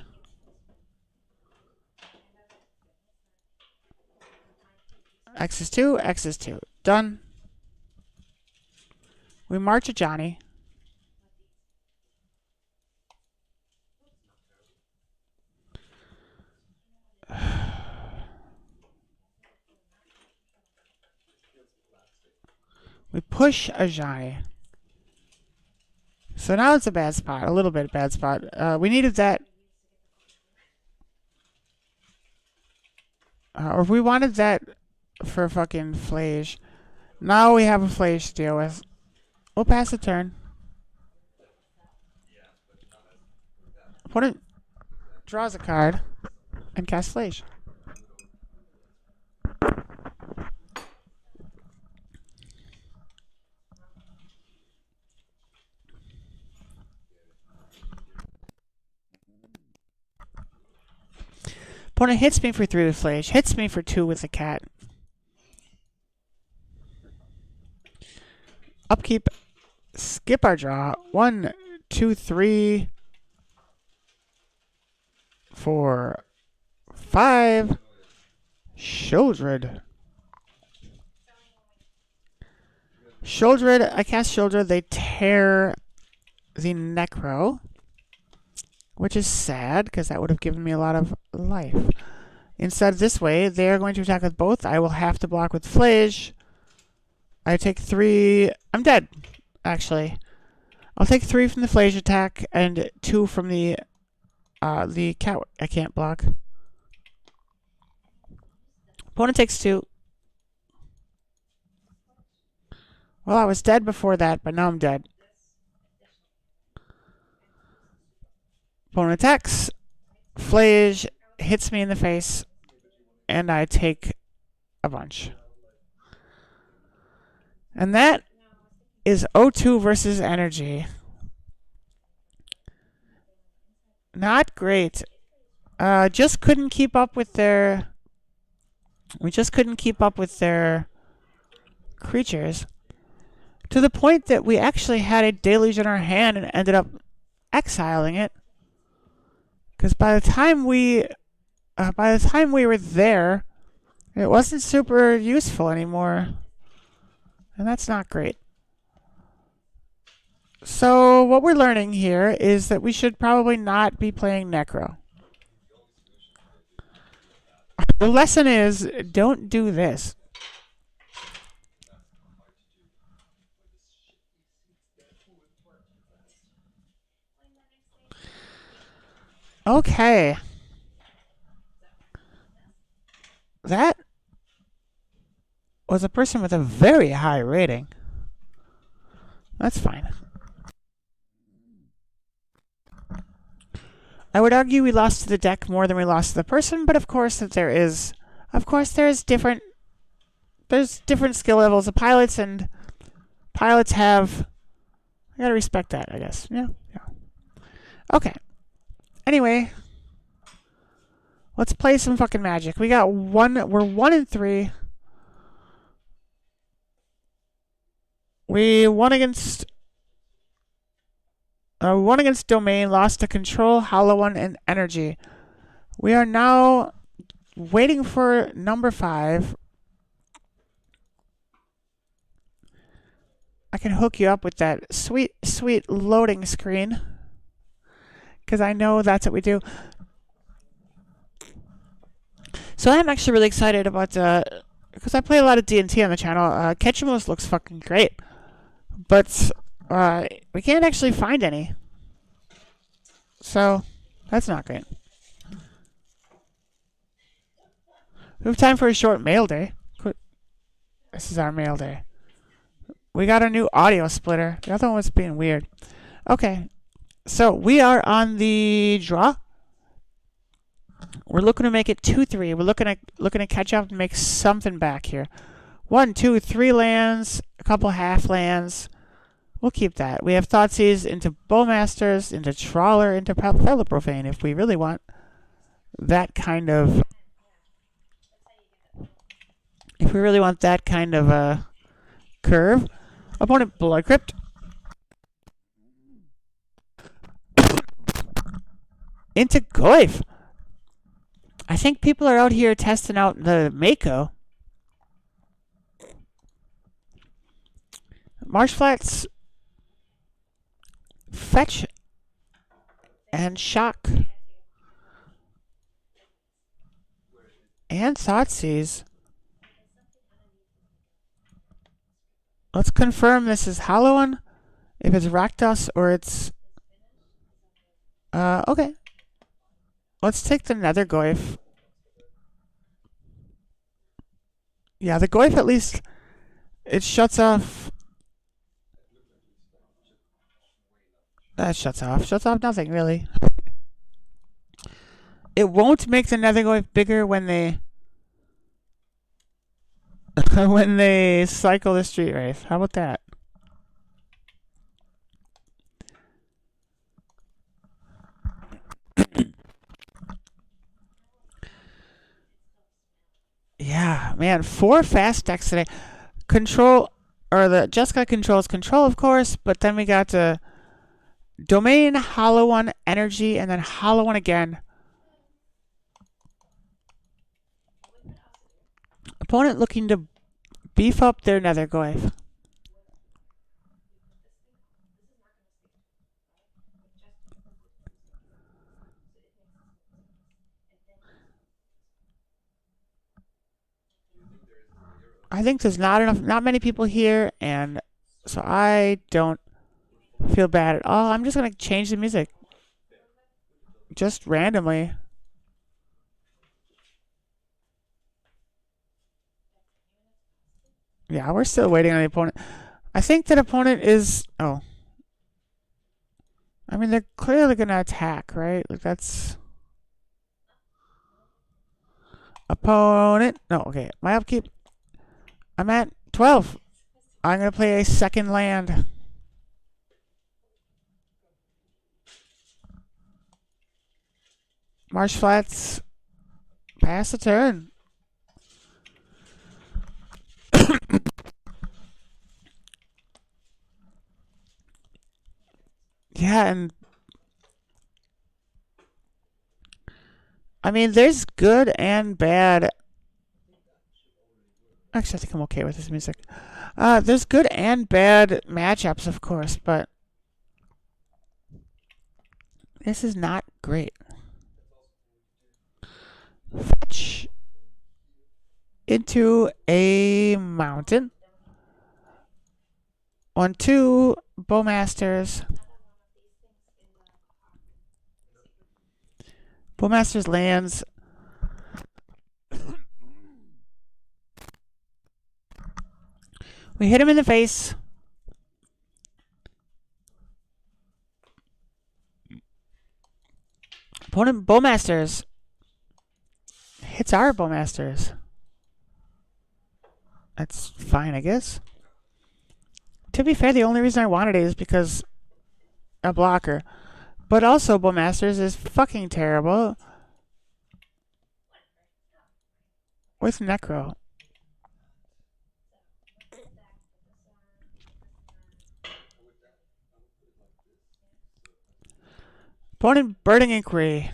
Speaker 1: X is 2, X is 2. Done. We march Ajani. We push Ajani. So now it's a bad spot. A little bit bad spot. We needed that. Or we wanted that for fucking Flage. Now we have a Flage to deal with. We'll pass the turn. Opponent draws a card and casts Flage. Opponent hits me for 3 with Flage, hits me for 2 with the cat. Upkeep, skip our draw. 1, 2, 3, 4, 5. Shieldred. Shieldred, I cast Shieldred, they tear the Necro. Which is sad, because that would have given me a lot of life. Instead, this way, they are going to attack with both. I will have to block with Flage. I take 3. I'm dead, actually. I'll take 3 from the Flage attack and 2 from the cat. I can't block. Opponent takes 2. Well, I was dead before that, but now I'm dead. Opponent attacks. Flage hits me in the face, and I take a bunch. And that is O2 versus Energy. Not great. Just couldn't keep up with their. We just couldn't keep up with their creatures. To the point that we actually had a Deluge in our hand and ended up exiling it. Because by the time we were there, it wasn't super useful anymore, and that's not great. So what we're learning here is that we should probably not be playing Necro. The lesson is, don't do this. Okay. That was a person with a very high rating. That's fine. I would argue we lost to the deck more than we lost to the person, but of course there's different skill levels of pilots, and pilots have. I gotta respect that, I guess. Yeah. Okay. Anyway, let's play some fucking Magic. We got one. We're 1-3. We won against Domain, lost to Control, Hollow One, and Energy. We are now waiting for number 5. I can hook you up with that sweet, sweet loading screen, because I know that's what we do. So I'm actually really excited about because I play a lot of D&T on the channel, Ketchumos looks fucking great. But we can't actually find any. So, that's not great. We have time for a short mail day. This is our mail day. We got a new audio splitter. The other one was being weird. Okay. So, we are on the draw. We're looking to make it 2-3. We're looking to catch up and make something back here. 1, 2, 3 lands, a couple half lands. We'll keep that. We have Thoughtseize into Bowmasters, into Trawler, into Fellow Profane if we really want that kind of... If we really want that kind of curve. Opponent Blood Crypt. Into Goyf. I think people are out here testing out the Mako. Marshflat's Fetch and Shock and Thoughtseize. Let's confirm this is Hollow One, if it's Rakdos or it's... okay. Let's take the Nether Goyf. Yeah, the Goyf at least, it shuts off... That shuts off. Shuts off nothing, really. It won't make the Nether Goyf bigger when they... when they cycle the Street Wraith. How about that? Yeah, man, 4 fast decks today. Control, or the Jessica controls control, of course, but then we got Domain, Hollow One, Energy, and then Hollow One again. Opponent looking to beef up their Nether Goyf. I think there's not many people here, and so I don't feel bad at all. I'm just gonna change the music, just randomly. Yeah, we're still waiting on the opponent. I think that opponent is... Oh. I mean, they're clearly gonna attack, right? Like, that's... Opponent... No, okay. My upkeep... I'm at 12. I'm gonna play a second land. Marshflats. Pass the turn. Yeah, and I mean, there's good and bad. Actually, I think I'm okay with this music. There's good and bad matchups, of course, but this is not great. Fetch into a mountain. 1, 2, Bowmasters. Bowmasters lands. We hit him in the face. Opponent Bowmasters hits our Bowmasters. That's fine, I guess. To be fair, the only reason I wanted it is because a blocker. But also, Bowmasters is fucking terrible with Necro. Opponent Burning Inquiry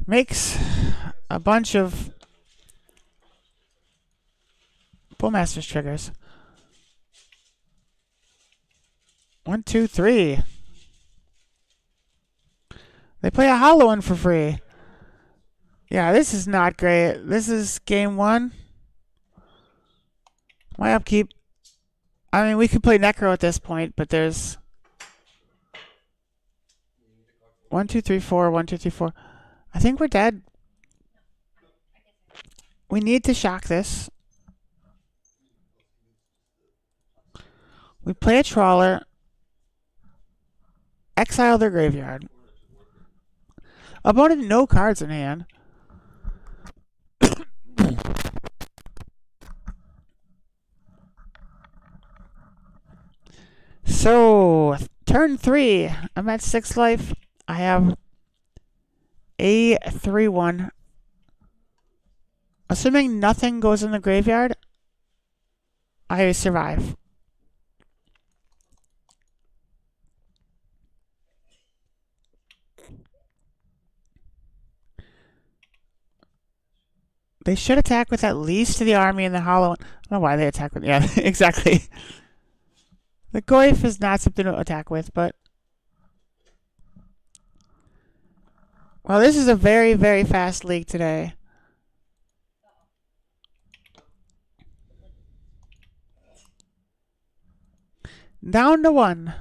Speaker 1: makes a bunch of Bowmasters triggers. 1, 2, 3. They play a Hollow One for free. Yeah, this is not great. This is game one. My upkeep. I mean, we could play Necro at this point, but there's 1, 2, 3, 4, 1, 2, 3, 4. I think we're dead. We need to shock this. We play a trawler. Exile their graveyard. Opponent no cards in hand. So, turn 3. I'm at 6 life. I have a 3-1. Assuming nothing goes in the graveyard, I survive. They should attack with at least the army and the hollow. I don't know why they attack with. Yeah, exactly. The Goyf is not something to attack with, but. Well, this is a very, very fast league today. Down to 1.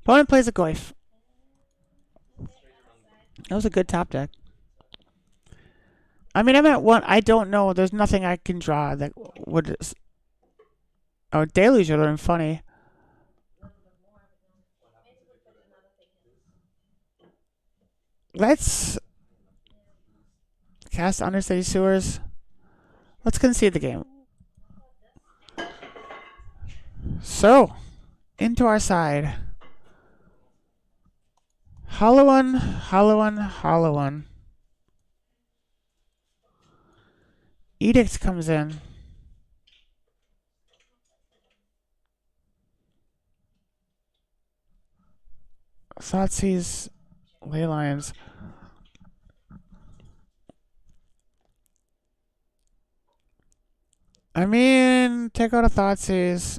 Speaker 1: Opponent plays a Goyf. That was a good top deck. I mean, I'm at 1. I don't know. There's nothing I can draw that would. Oh, Deluge would have been funny. Let's cast Undercity Sewers. Let's concede the game. So, into our side. Hollow one, hollow one, hollow one. Edict comes in. Thoughtseize, Ley Lines. I mean, take out a Thoughtseize.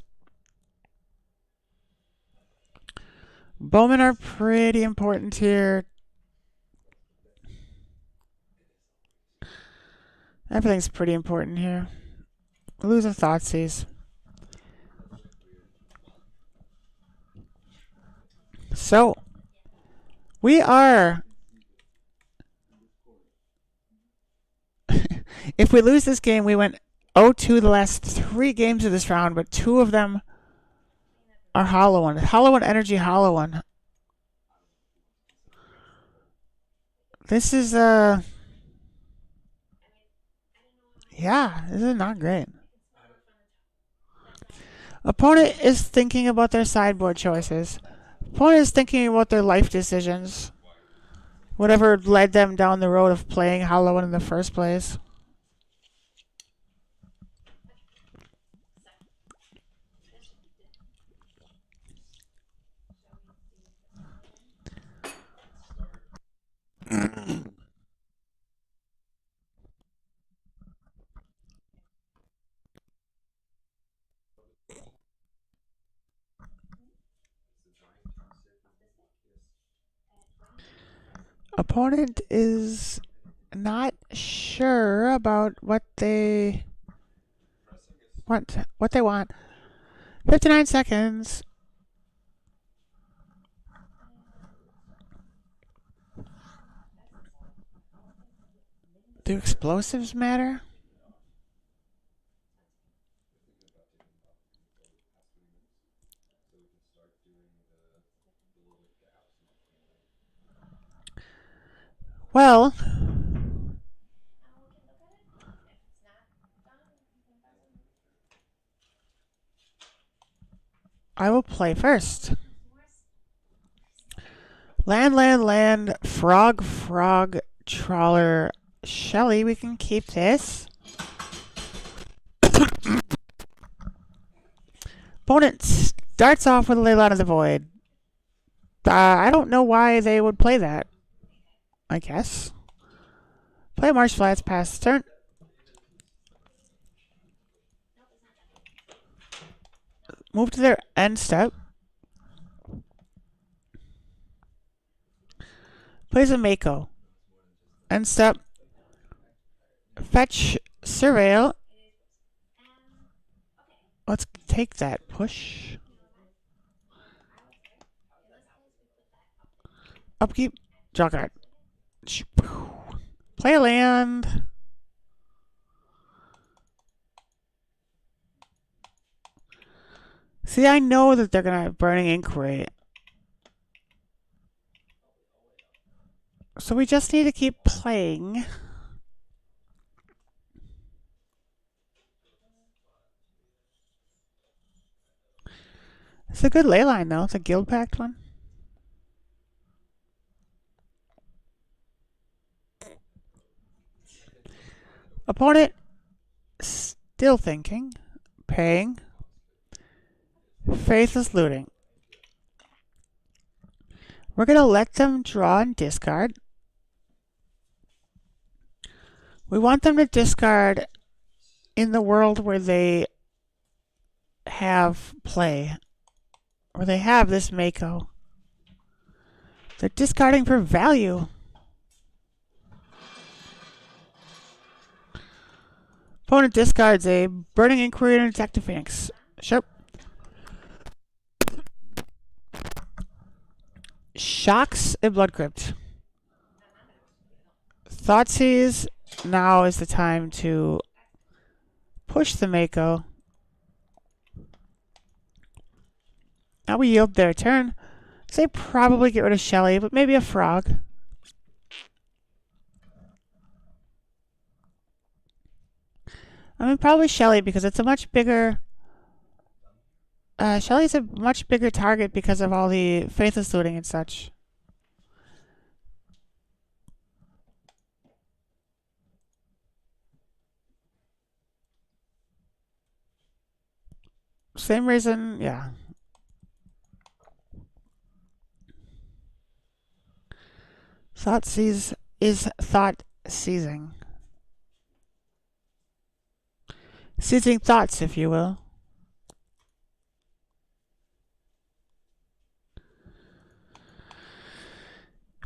Speaker 1: Bowmen are pretty important here. Everything's pretty important here. Lose a Thoughtseize. So, we are. If we lose this game, we went 0-2 the last 3 games of this round, but 2 of them are hollow one. Hollow one energy, hollow one. This is yeah, this is not great. Opponent is thinking about their sideboard choices. Opponent is thinking about their life decisions. Whatever led them down the road of playing hollow one in the first place. Opponent is not sure about what they want. 59 seconds. Do explosives matter? Well, I will play first. Land, land, land, frog, frog, trawler, Shelly. We can keep this. Opponent starts off with a Leyline of the Void. I don't know why they would play that. I guess. Play Marsh Flats, pass turn. Move to their end step. Plays a Mako. End step. Fetch, surveil. Let's take that. Push. Upkeep. Draw card. Play a land. See, I know that they're going to have Burning Inquiry. So we just need to keep playing. It's a good ley line, though. It's a Guild Pact one. Opponent still thinking. Paying. Faithless looting. We're going to let them draw and discard. We want them to discard in the world where they have play. Where they have this Mako. They're discarding for value. Opponent discards a Burning Inquiry and a Detective Phoenix. Sure. Shocks a Blood Crypt. Thoughtseize. Now is the time to push the Mako. Now we yield their turn. They probably get rid of Shelly, but maybe a frog. I mean, probably Shelly because it's a much bigger... Shelly's a much bigger target because of all the faithless looting and such. Same reason, yeah. Thoughtseize is thought seizing. Seizing thoughts, if you will.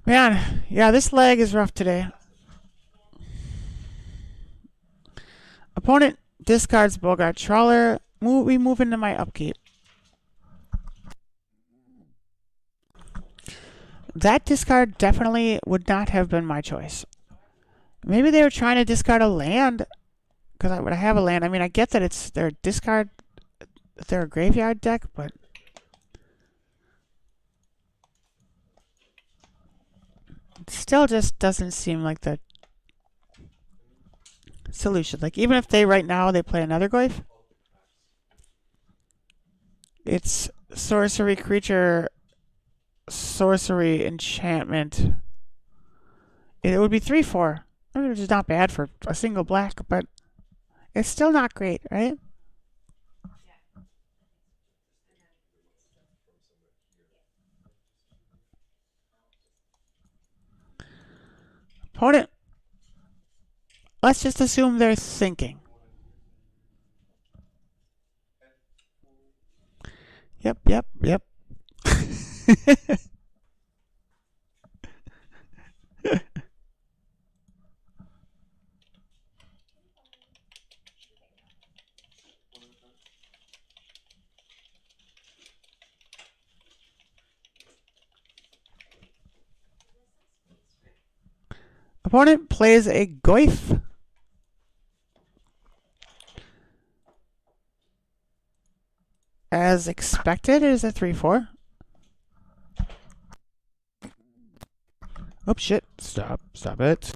Speaker 1: Man, yeah, this leg is rough today. Opponent discards Bogart Trawler. We move into my upkeep. That discard definitely would not have been my choice. Maybe they were trying to discard a land. Because I would have a land. I mean, I get that it's their discard, their graveyard deck, but it still just doesn't seem like the solution. Like, even if they, right now, they play another Goyf, it's sorcery, creature, sorcery, enchantment. It would be 3/4, which is not bad for a single black, but it's still not great, right? Opponent. Let's just assume they're thinking. Yep. Opponent plays a Goyf. As expected, it is a 3/4. Oh shit. Stop it.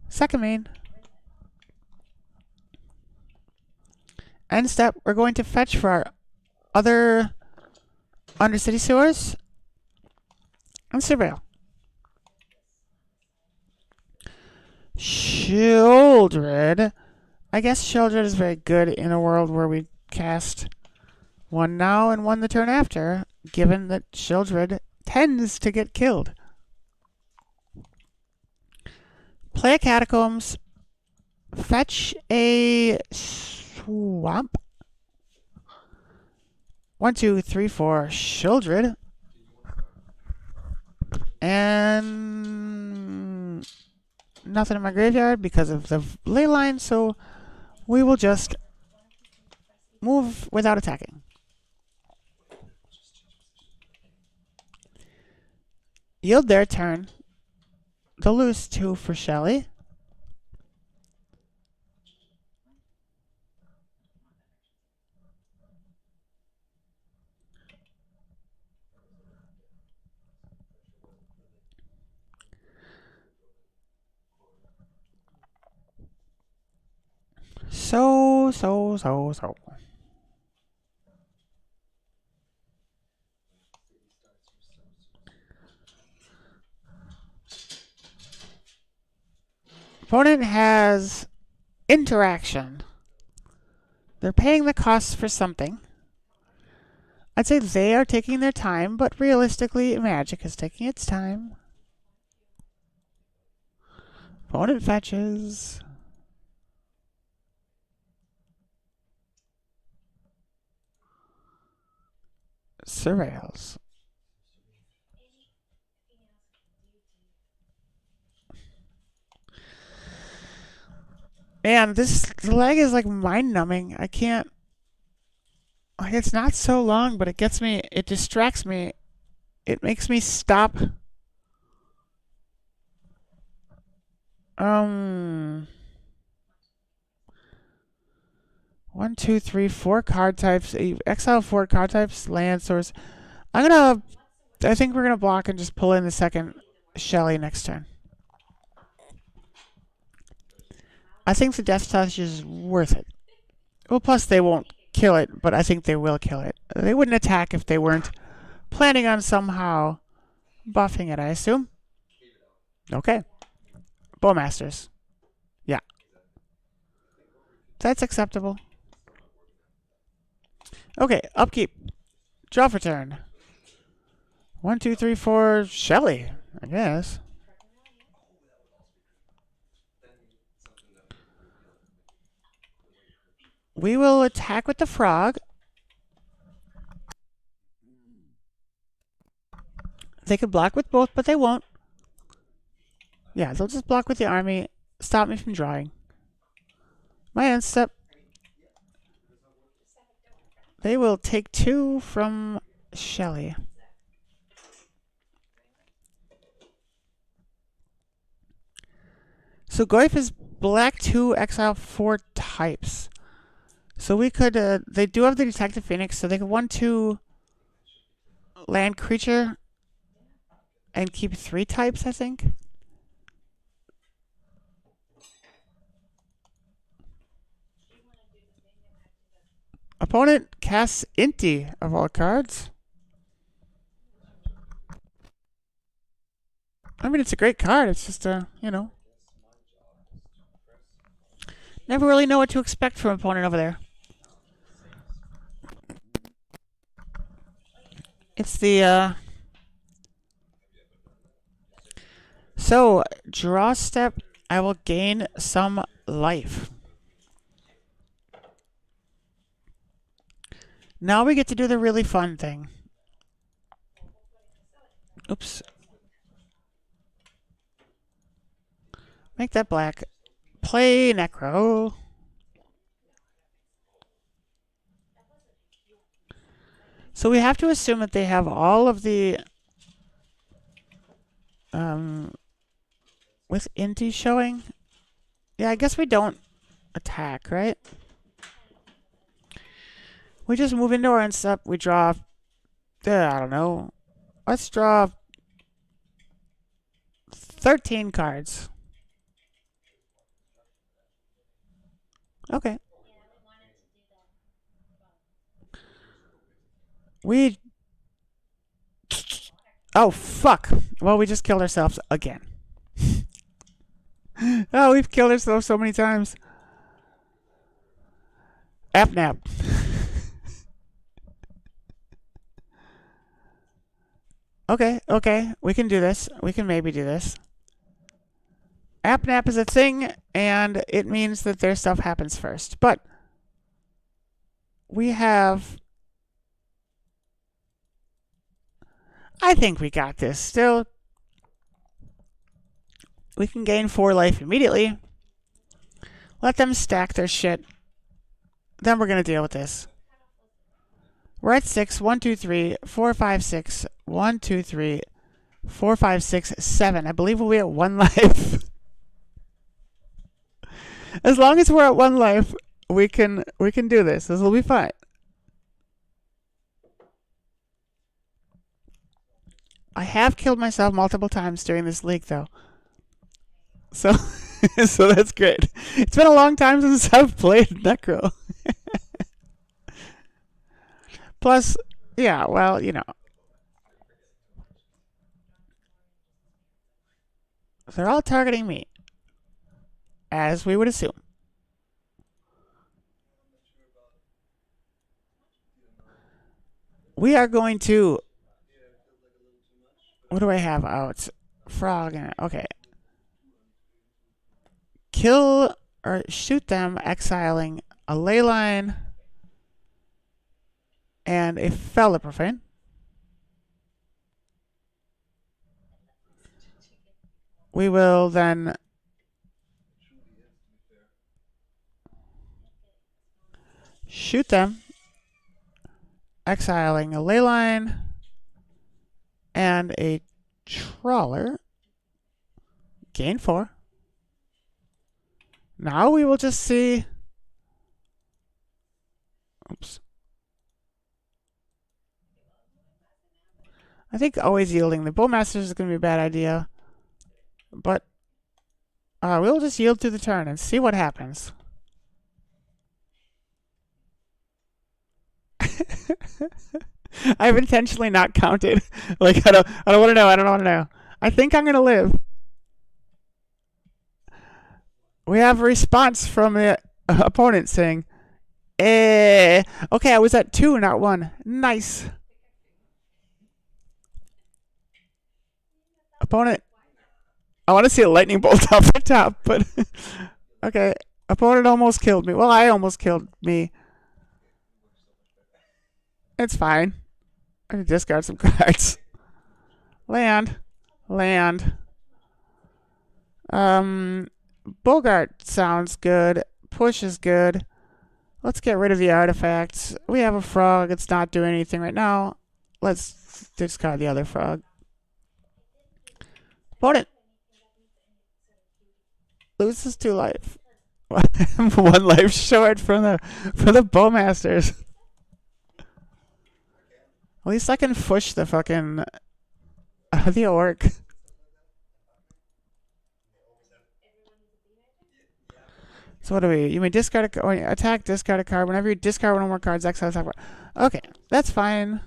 Speaker 1: Second main. End step, we're going to fetch for our other Undercity Sewers and surveil. Shieldred. I guess Shieldred is very good in a world where we cast one now and one the turn after, given that Shieldred tends to get killed. Play a Catacombs. Fetch a Swamp. 1, 2, 3, 4. Shieldred. And nothing in my graveyard because of the ley line, so we will just move without attacking. Yield their turn. They'll lose 2 for Shelly. So. Opponent has interaction. They're paying the costs for something. I'd say they are taking their time, but realistically, Magic is taking its time. Opponent fetches. Surveils. Man, this lag is like mind-numbing. I can't... Like, it's not so long, but it gets me... It distracts me. It makes me stop. 1, 2, 3, 4 card types. Exile 4 card types. Land source. I think we're gonna block and just pull in the second Shelly next turn. I think the Death Touch is worth it. Well, plus they won't kill it, but I think they will kill it. They wouldn't attack if they weren't planning on somehow buffing it, I assume. Okay. Bowmasters. Yeah. That's acceptable. Okay, upkeep. Draw for turn. 1, 2, 3, 4, Shelly, I guess. We will attack with the frog. They could block with both, but they won't. Yeah, they'll just block with the army, stop me from drawing. My end step. They will take 2 from Shelly. So Goyf is black 2, exile 4 types. So we could, they do have the Detective Phoenix, so they could 1/2 land creature and keep 3 types, I think. Opponent casts Inti of all cards. I mean, it's a great card. It's just, you know. Never really know what to expect from opponent over there. It's the, So, draw step, I will gain some life. Now we get to do the really fun thing. Oops. Make that black. Play Necro. So we have to assume that they have all of the... with Inti showing? Yeah, I guess we don't attack, right? We just move into our end step. We draw... I don't know. Let's draw 13 cards. Okay. We... Oh, fuck. Well, we just killed ourselves again. Oh, we've killed ourselves so many times. Nap. Okay. We can do this. We can maybe do this. Nap is a thing, and it means that their stuff happens first. But we have... I think we got this still. We can gain 4 life immediately. Let them stack their shit. Then we're going to deal with this. We're at 6. 1, 2, 3, 4, 5, 6. 1, 2, 3, 4, 5, 6, 7. I believe we'll be at 1 life. As long as we're at 1 life, we can do this. This will be fine. I have killed myself multiple times during this league, though. So, so that's great. It's been a long time since I've played Necro. Plus, yeah, well, you know. They're all targeting me. As we would assume. We are going to... What do I have out? Frog. Okay. Kill or shoot them, exiling a ley line and a Fellow Profane. We will then shoot them, exiling a ley line and a trawler. Gain 4. Now we will just see. Oops. I think always yielding the Bowmasters is going to be a bad idea. But we'll just yield through the turn and see what happens. I've intentionally not counted. Like I don't want to know. I don't want to know. I think I'm gonna live. We have a response from the opponent saying, "Eh." Okay, I was at 2, not 1. Nice. Opponent. I want to see a lightning bolt off the top, but okay. Opponent almost killed me. Well, I almost killed me. It's fine. I can discard some cards. Land. Bogart sounds good. Push is good. Let's get rid of the artifacts. We have a frog. It's not doing anything right now. Let's discard the other frog. Opponent loses 2 life. 1 life short from the Bowmasters. At least I can push the fucking the orc. So what do we? You may discard a attack, discard a card. Whenever you discard 1 or more cards, exile the top card. Okay, that's fine.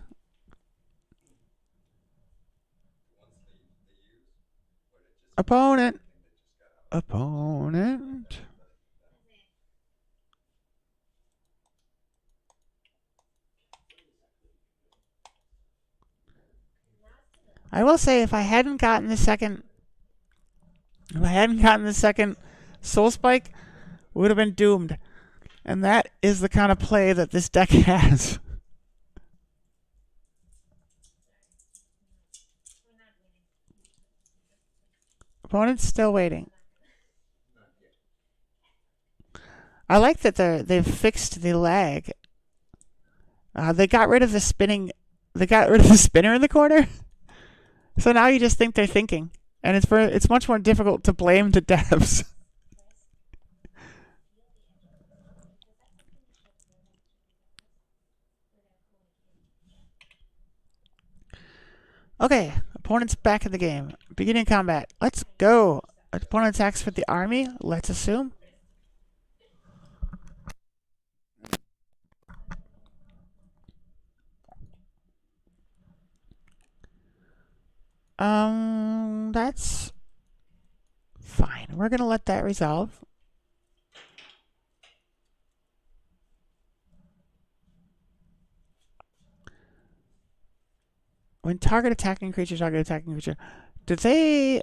Speaker 1: Opponent. I will say, if I hadn't gotten the second Soul Spike, we would have been doomed. And that is the kind of play that this deck has. Opponent's still waiting. I like that they've fixed the lag. They got rid of the spinning. They got rid of the spinner in the corner. So now you just think they're thinking, and it's much more difficult to blame the devs. Okay, opponent's back in the game. Beginning combat. Let's go. Opponent attacks with the army. Let's assume. That's fine. We're gonna let that resolve. When target attacking creature, did they...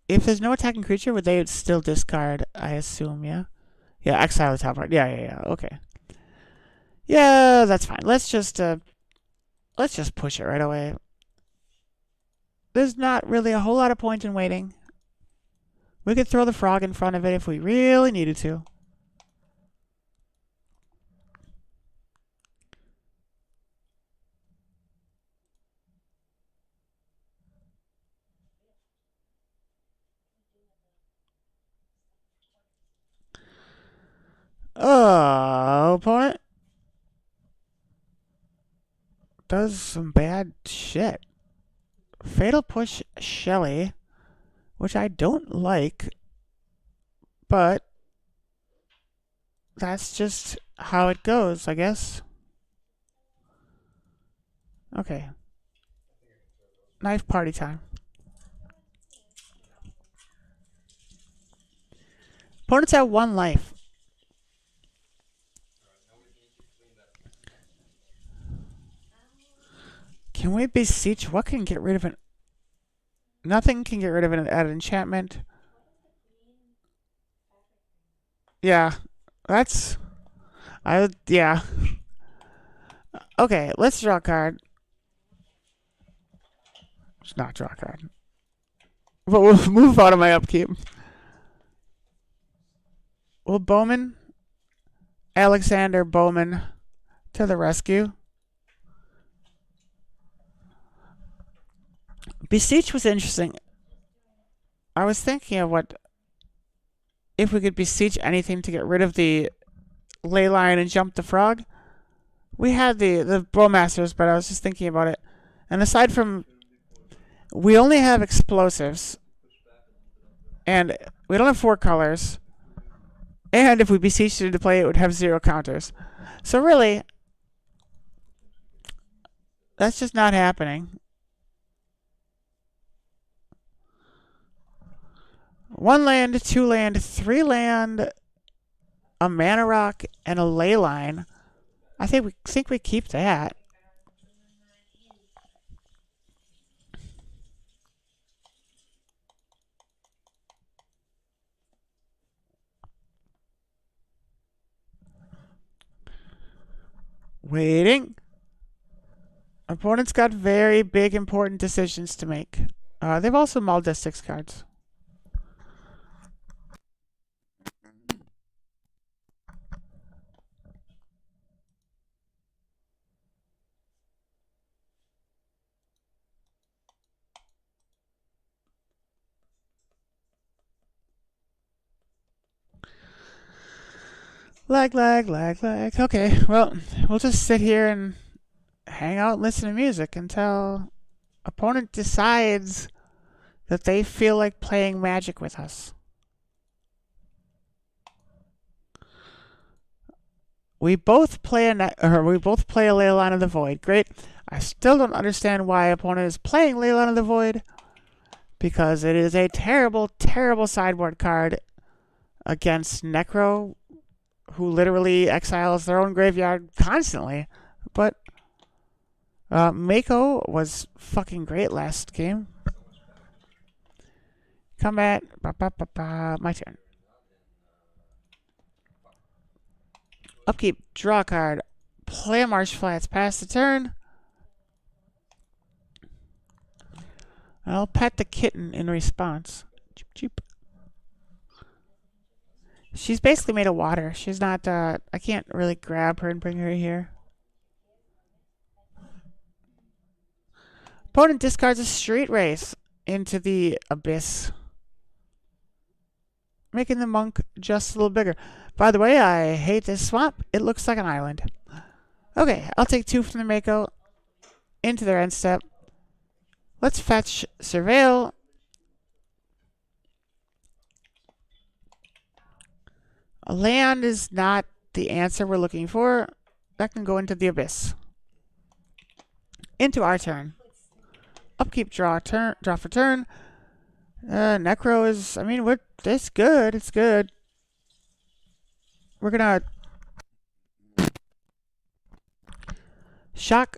Speaker 1: If there's no attacking creature, would they still discard, I assume, yeah? Yeah, exile the top part. Yeah, okay. Yeah, that's fine. Let's just push it right away. There's not really a whole lot of point in waiting. We could throw the frog in front of it if we really needed to. Oh, opponent does some bad shit. Fatal push Shelly, which I don't like, but that's just how it goes, I guess. Okay. Knife party time. Opponent's at 1 life. Can we beseech? What can get rid of an... Nothing can get rid of an enchantment. Yeah. That's... yeah. Okay, let's draw a card. Let's not draw a card. But we'll move out of my upkeep. Will Bowman... Alexander Bowman to the rescue. Beseech was interesting. I was thinking of what... If we could beseech anything to get rid of the ley line and jump the frog. We had the Bowmasters, but I was just thinking about it. And aside from... We only have explosives. And we don't have 4 colors. And if we beseeched it into play, it would have 0 counters. So really, that's just not happening. 1 land, 2 land, 3 land, a mana rock, and a ley line. I think we keep that. Waiting. Opponent's got very big, important decisions to make. They've also mulled their 6 cards. Lag. Okay, well, we'll just sit here and hang out and listen to music until opponent decides that they feel like playing Magic with us. We both play a Leyline of the Void. Great. I still don't understand why opponent is playing Leyline of the Void, because it is a terrible, terrible sideboard card against Necro, who literally exiles their own graveyard constantly. But Mako was fucking great last game. Combat. My turn. Upkeep. Draw a card. Play a Marsh Flats. Pass the turn. I'll pet the kitten in response. Cheep, cheep. She's basically made of water. She's not, I can't really grab her and bring her here. Opponent discards a Street Race into the Abyss, making the monk just a little bigger. By the way, I hate this swamp. It looks like an island. Okay, I'll take 2 from the Mako into their end step. Let's fetch Surveil. A land is not the answer we're looking for. That can go into the Abyss. Into our turn. Upkeep, draw for turn. Necro is, I mean, it's good. It's good. We're gonna shock.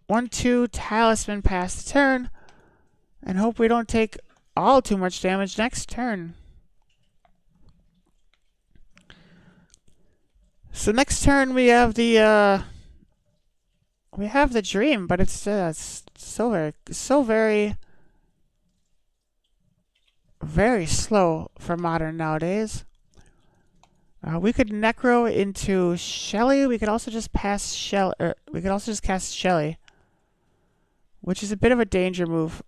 Speaker 1: 1/2 Talisman pass the turn, and hope we don't take all too much damage next turn. So next turn we have the dream, but it's so very very slow for modern nowadays. We could Necro into Shelly. We could also just pass Shell. We could also just cast Shelly, which is a bit of a danger move.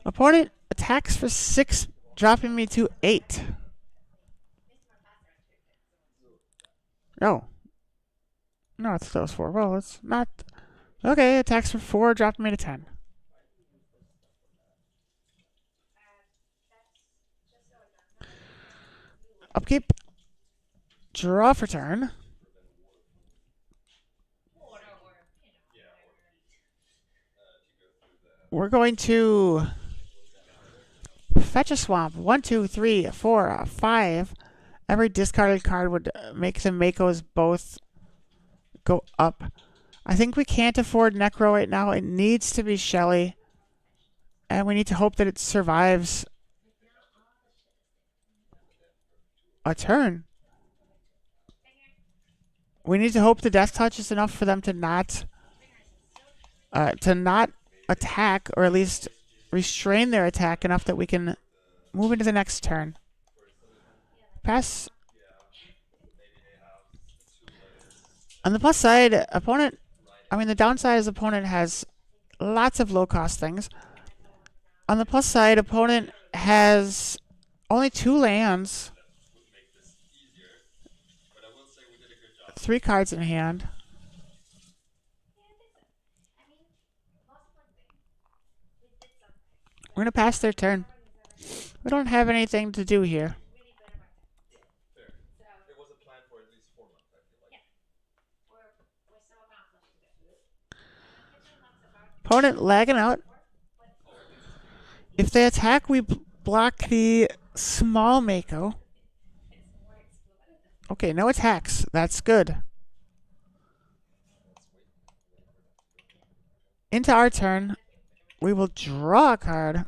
Speaker 1: Opponent attacks for 6, dropping me to 8. Oh. No, it's those 4. Well, it's not. Okay, attacks for 4, dropping me to 10. Upkeep. Draw for turn. We're going to fetch a swamp. 1, 2, 3, 4, 5. Every discarded card would make the Makos both go up. I think we can't afford Necro right now. It needs to be Shelly. And we need to hope that it survives a turn. We need to hope the Death Touch is enough for them to not attack, or at least restrain their attack enough that we can move into the next turn. Pass. On the plus side, the downside is opponent has lots of low-cost things. On the plus side, opponent has only 2 lands, 3 cards in hand. We're going to pass their turn. We don't have anything to do here. Opponent lagging out. If they attack, we block the small Mako. Okay, no attacks. That's good. Into our turn, we will draw a card.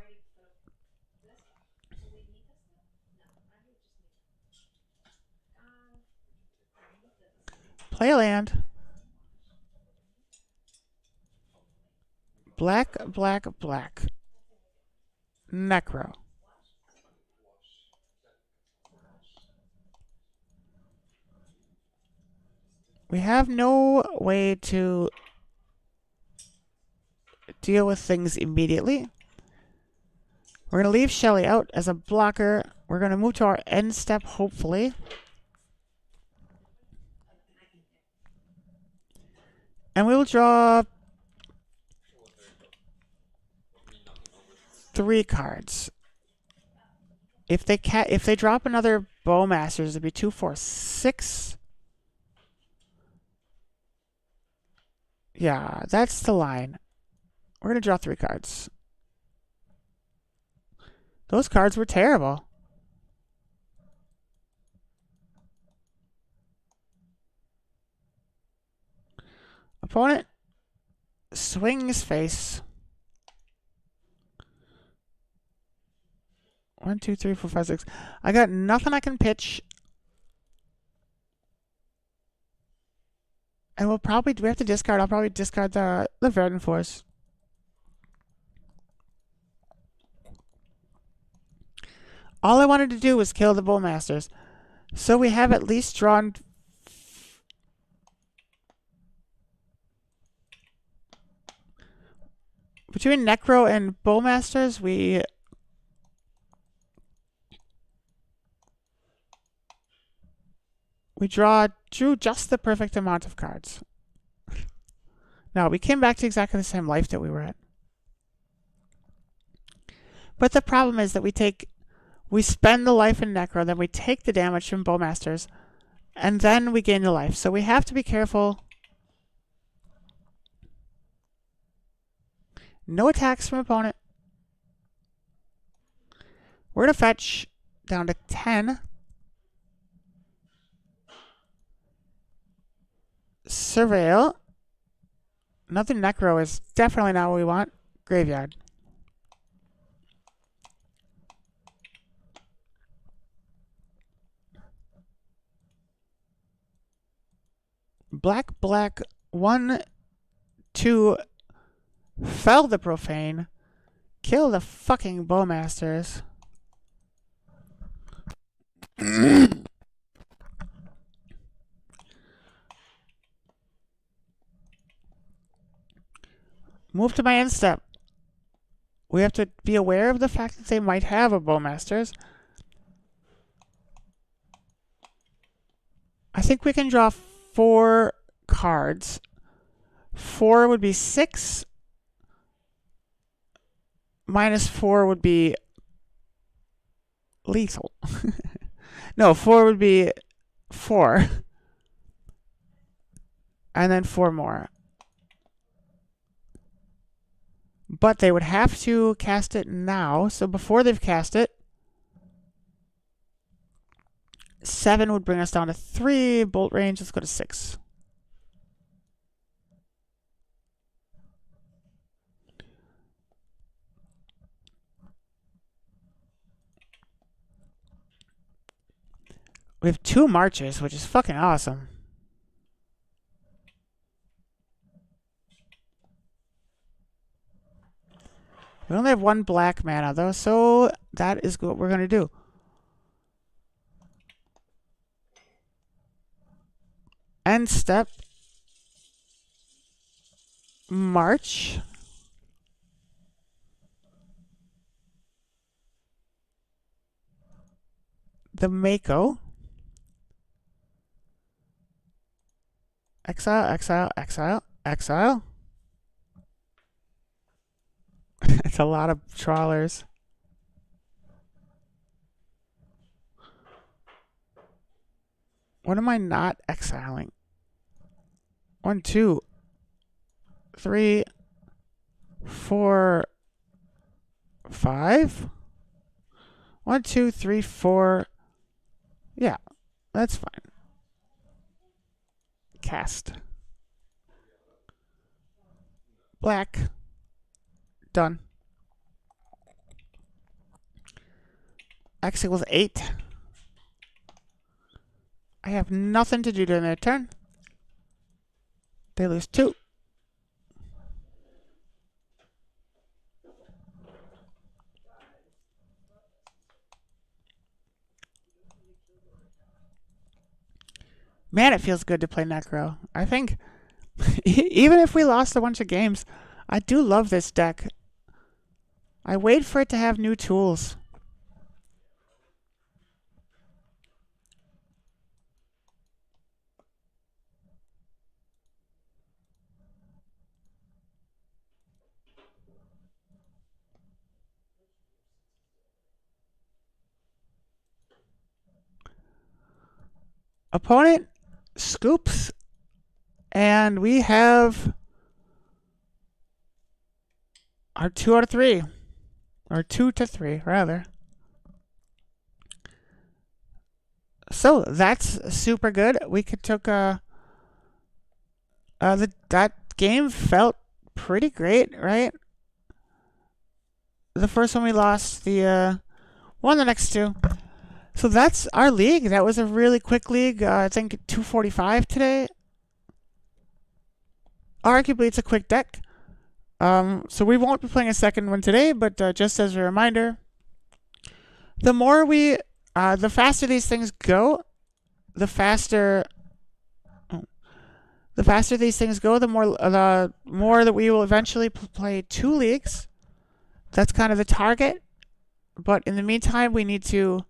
Speaker 1: Play a land. Black, black, black. Necro. We have no way to deal with things immediately. We're going to leave Shelly out as a blocker. We're going to move to our end step, hopefully. And we will draw 3 cards. If they drop another Bowmasters, it'd be 2, 4, 6. Yeah, that's the line. We're going to draw 3 cards. Those cards were terrible. Opponent swings face. 1, 2, 3, 4, 5, 6. I got nothing I can pitch. And we have to discard. I'll probably discard the Verdant Force. All I wanted to do was kill the Bowmasters. So we have at least drawn... Between Necro and Bowmasters, we drew just the perfect amount of cards. Now, we came back to exactly the same life that we were at. But the problem is that we spend the life in Necro, then we take the damage from Bowmasters, and then we gain the life. So we have to be careful. No attacks from opponent. We're going to fetch down to 10. Surveil. Another Necro is definitely not what we want. Graveyard. Black, black, 1, 2 fell the profane. Kill the fucking bowmasters. Move to my end step. We have to be aware of the fact that they might have a bowmasters. I think we can draw 4 cards. 4 would be 6. -4 would be lethal. No, 4 would be 4. And then 4 more. But they would have to cast it now. So before they've cast it, 7 would bring us down to 3. Bolt range, let's go to 6. We have 2 marches, which is fucking awesome. We only have 1 black mana, though, so that is what we're going to do. End step. March. The Mako. Exile, exile, exile, exile. It's a lot of trawlers. What am I not exiling? 1, 2, 3, 4, 5. 1, 2, 3, 4. Yeah, that's fine. Cast. Black. Done. X equals 8. I have nothing to do during their turn. They lose 2. Man, it feels good to play Necro. I think, even if we lost a bunch of games, I do love this deck. I wait for it to have new tools. Opponent scoops, and we have our 2 out of 3, or 2 to 3 rather. So that's super good. We could took that game felt pretty great, right? The first one we lost, the won the next 2. So that's our league. That was a really quick league. I think 245 today. Arguably, it's a quick deck. So we won't be playing a second one today, but just as a reminder, the more the faster these things go, the faster these things go, the more that we will eventually play 2 leagues. That's kind of the target. But in the meantime, we need to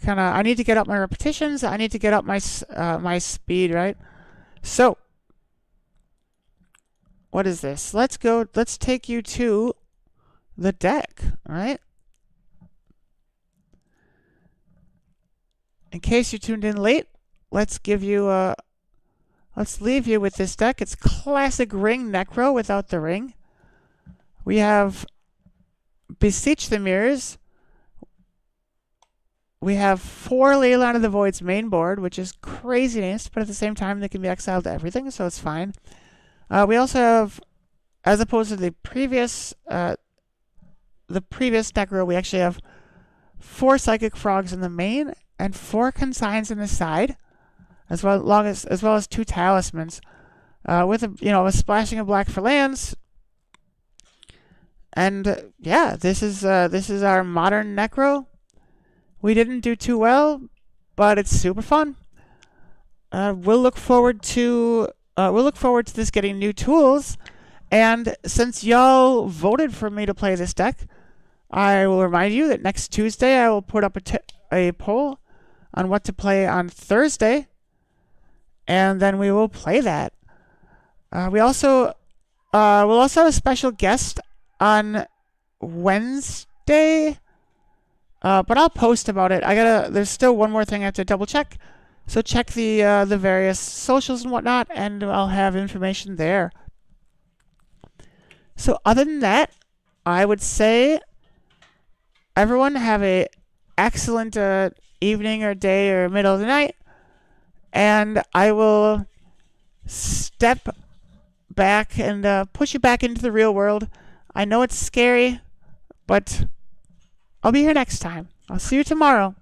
Speaker 1: I need to get up my repetitions. I need to get up my my speed, right? So, what is this? Let's take you to the deck, all right? In case you tuned in late, let's leave you with this deck. It's classic ring Necro without the ring. We have Beseech the Mirrors. We have 4 Leyline of the Void's main board, which is craziness, but at the same time, they can be exiled to everything, so it's fine. We also have, as opposed to the previous Necro, we actually have 4 Psychic Frogs in the main and 4 Consigns in the side, as well as 2 Talismans. with a splashing of black for lands. And yeah, this is our modern Necro. We didn't do too well, but it's super fun. We'll look forward to this getting new tools. And since y'all voted for me to play this deck, I will remind you that next Tuesday I will put up a poll on what to play on Thursday, and then we will play that. We'll also have a special guest on Wednesday, but I'll post about it. There's still one more thing I have to double check, so check the various socials and whatnot, and I'll have information there. So other than that, I would say everyone have a excellent evening or day or middle of the night, and I will step back and push you back into the real world. I know it's scary, but I'll be here next time. I'll see you tomorrow.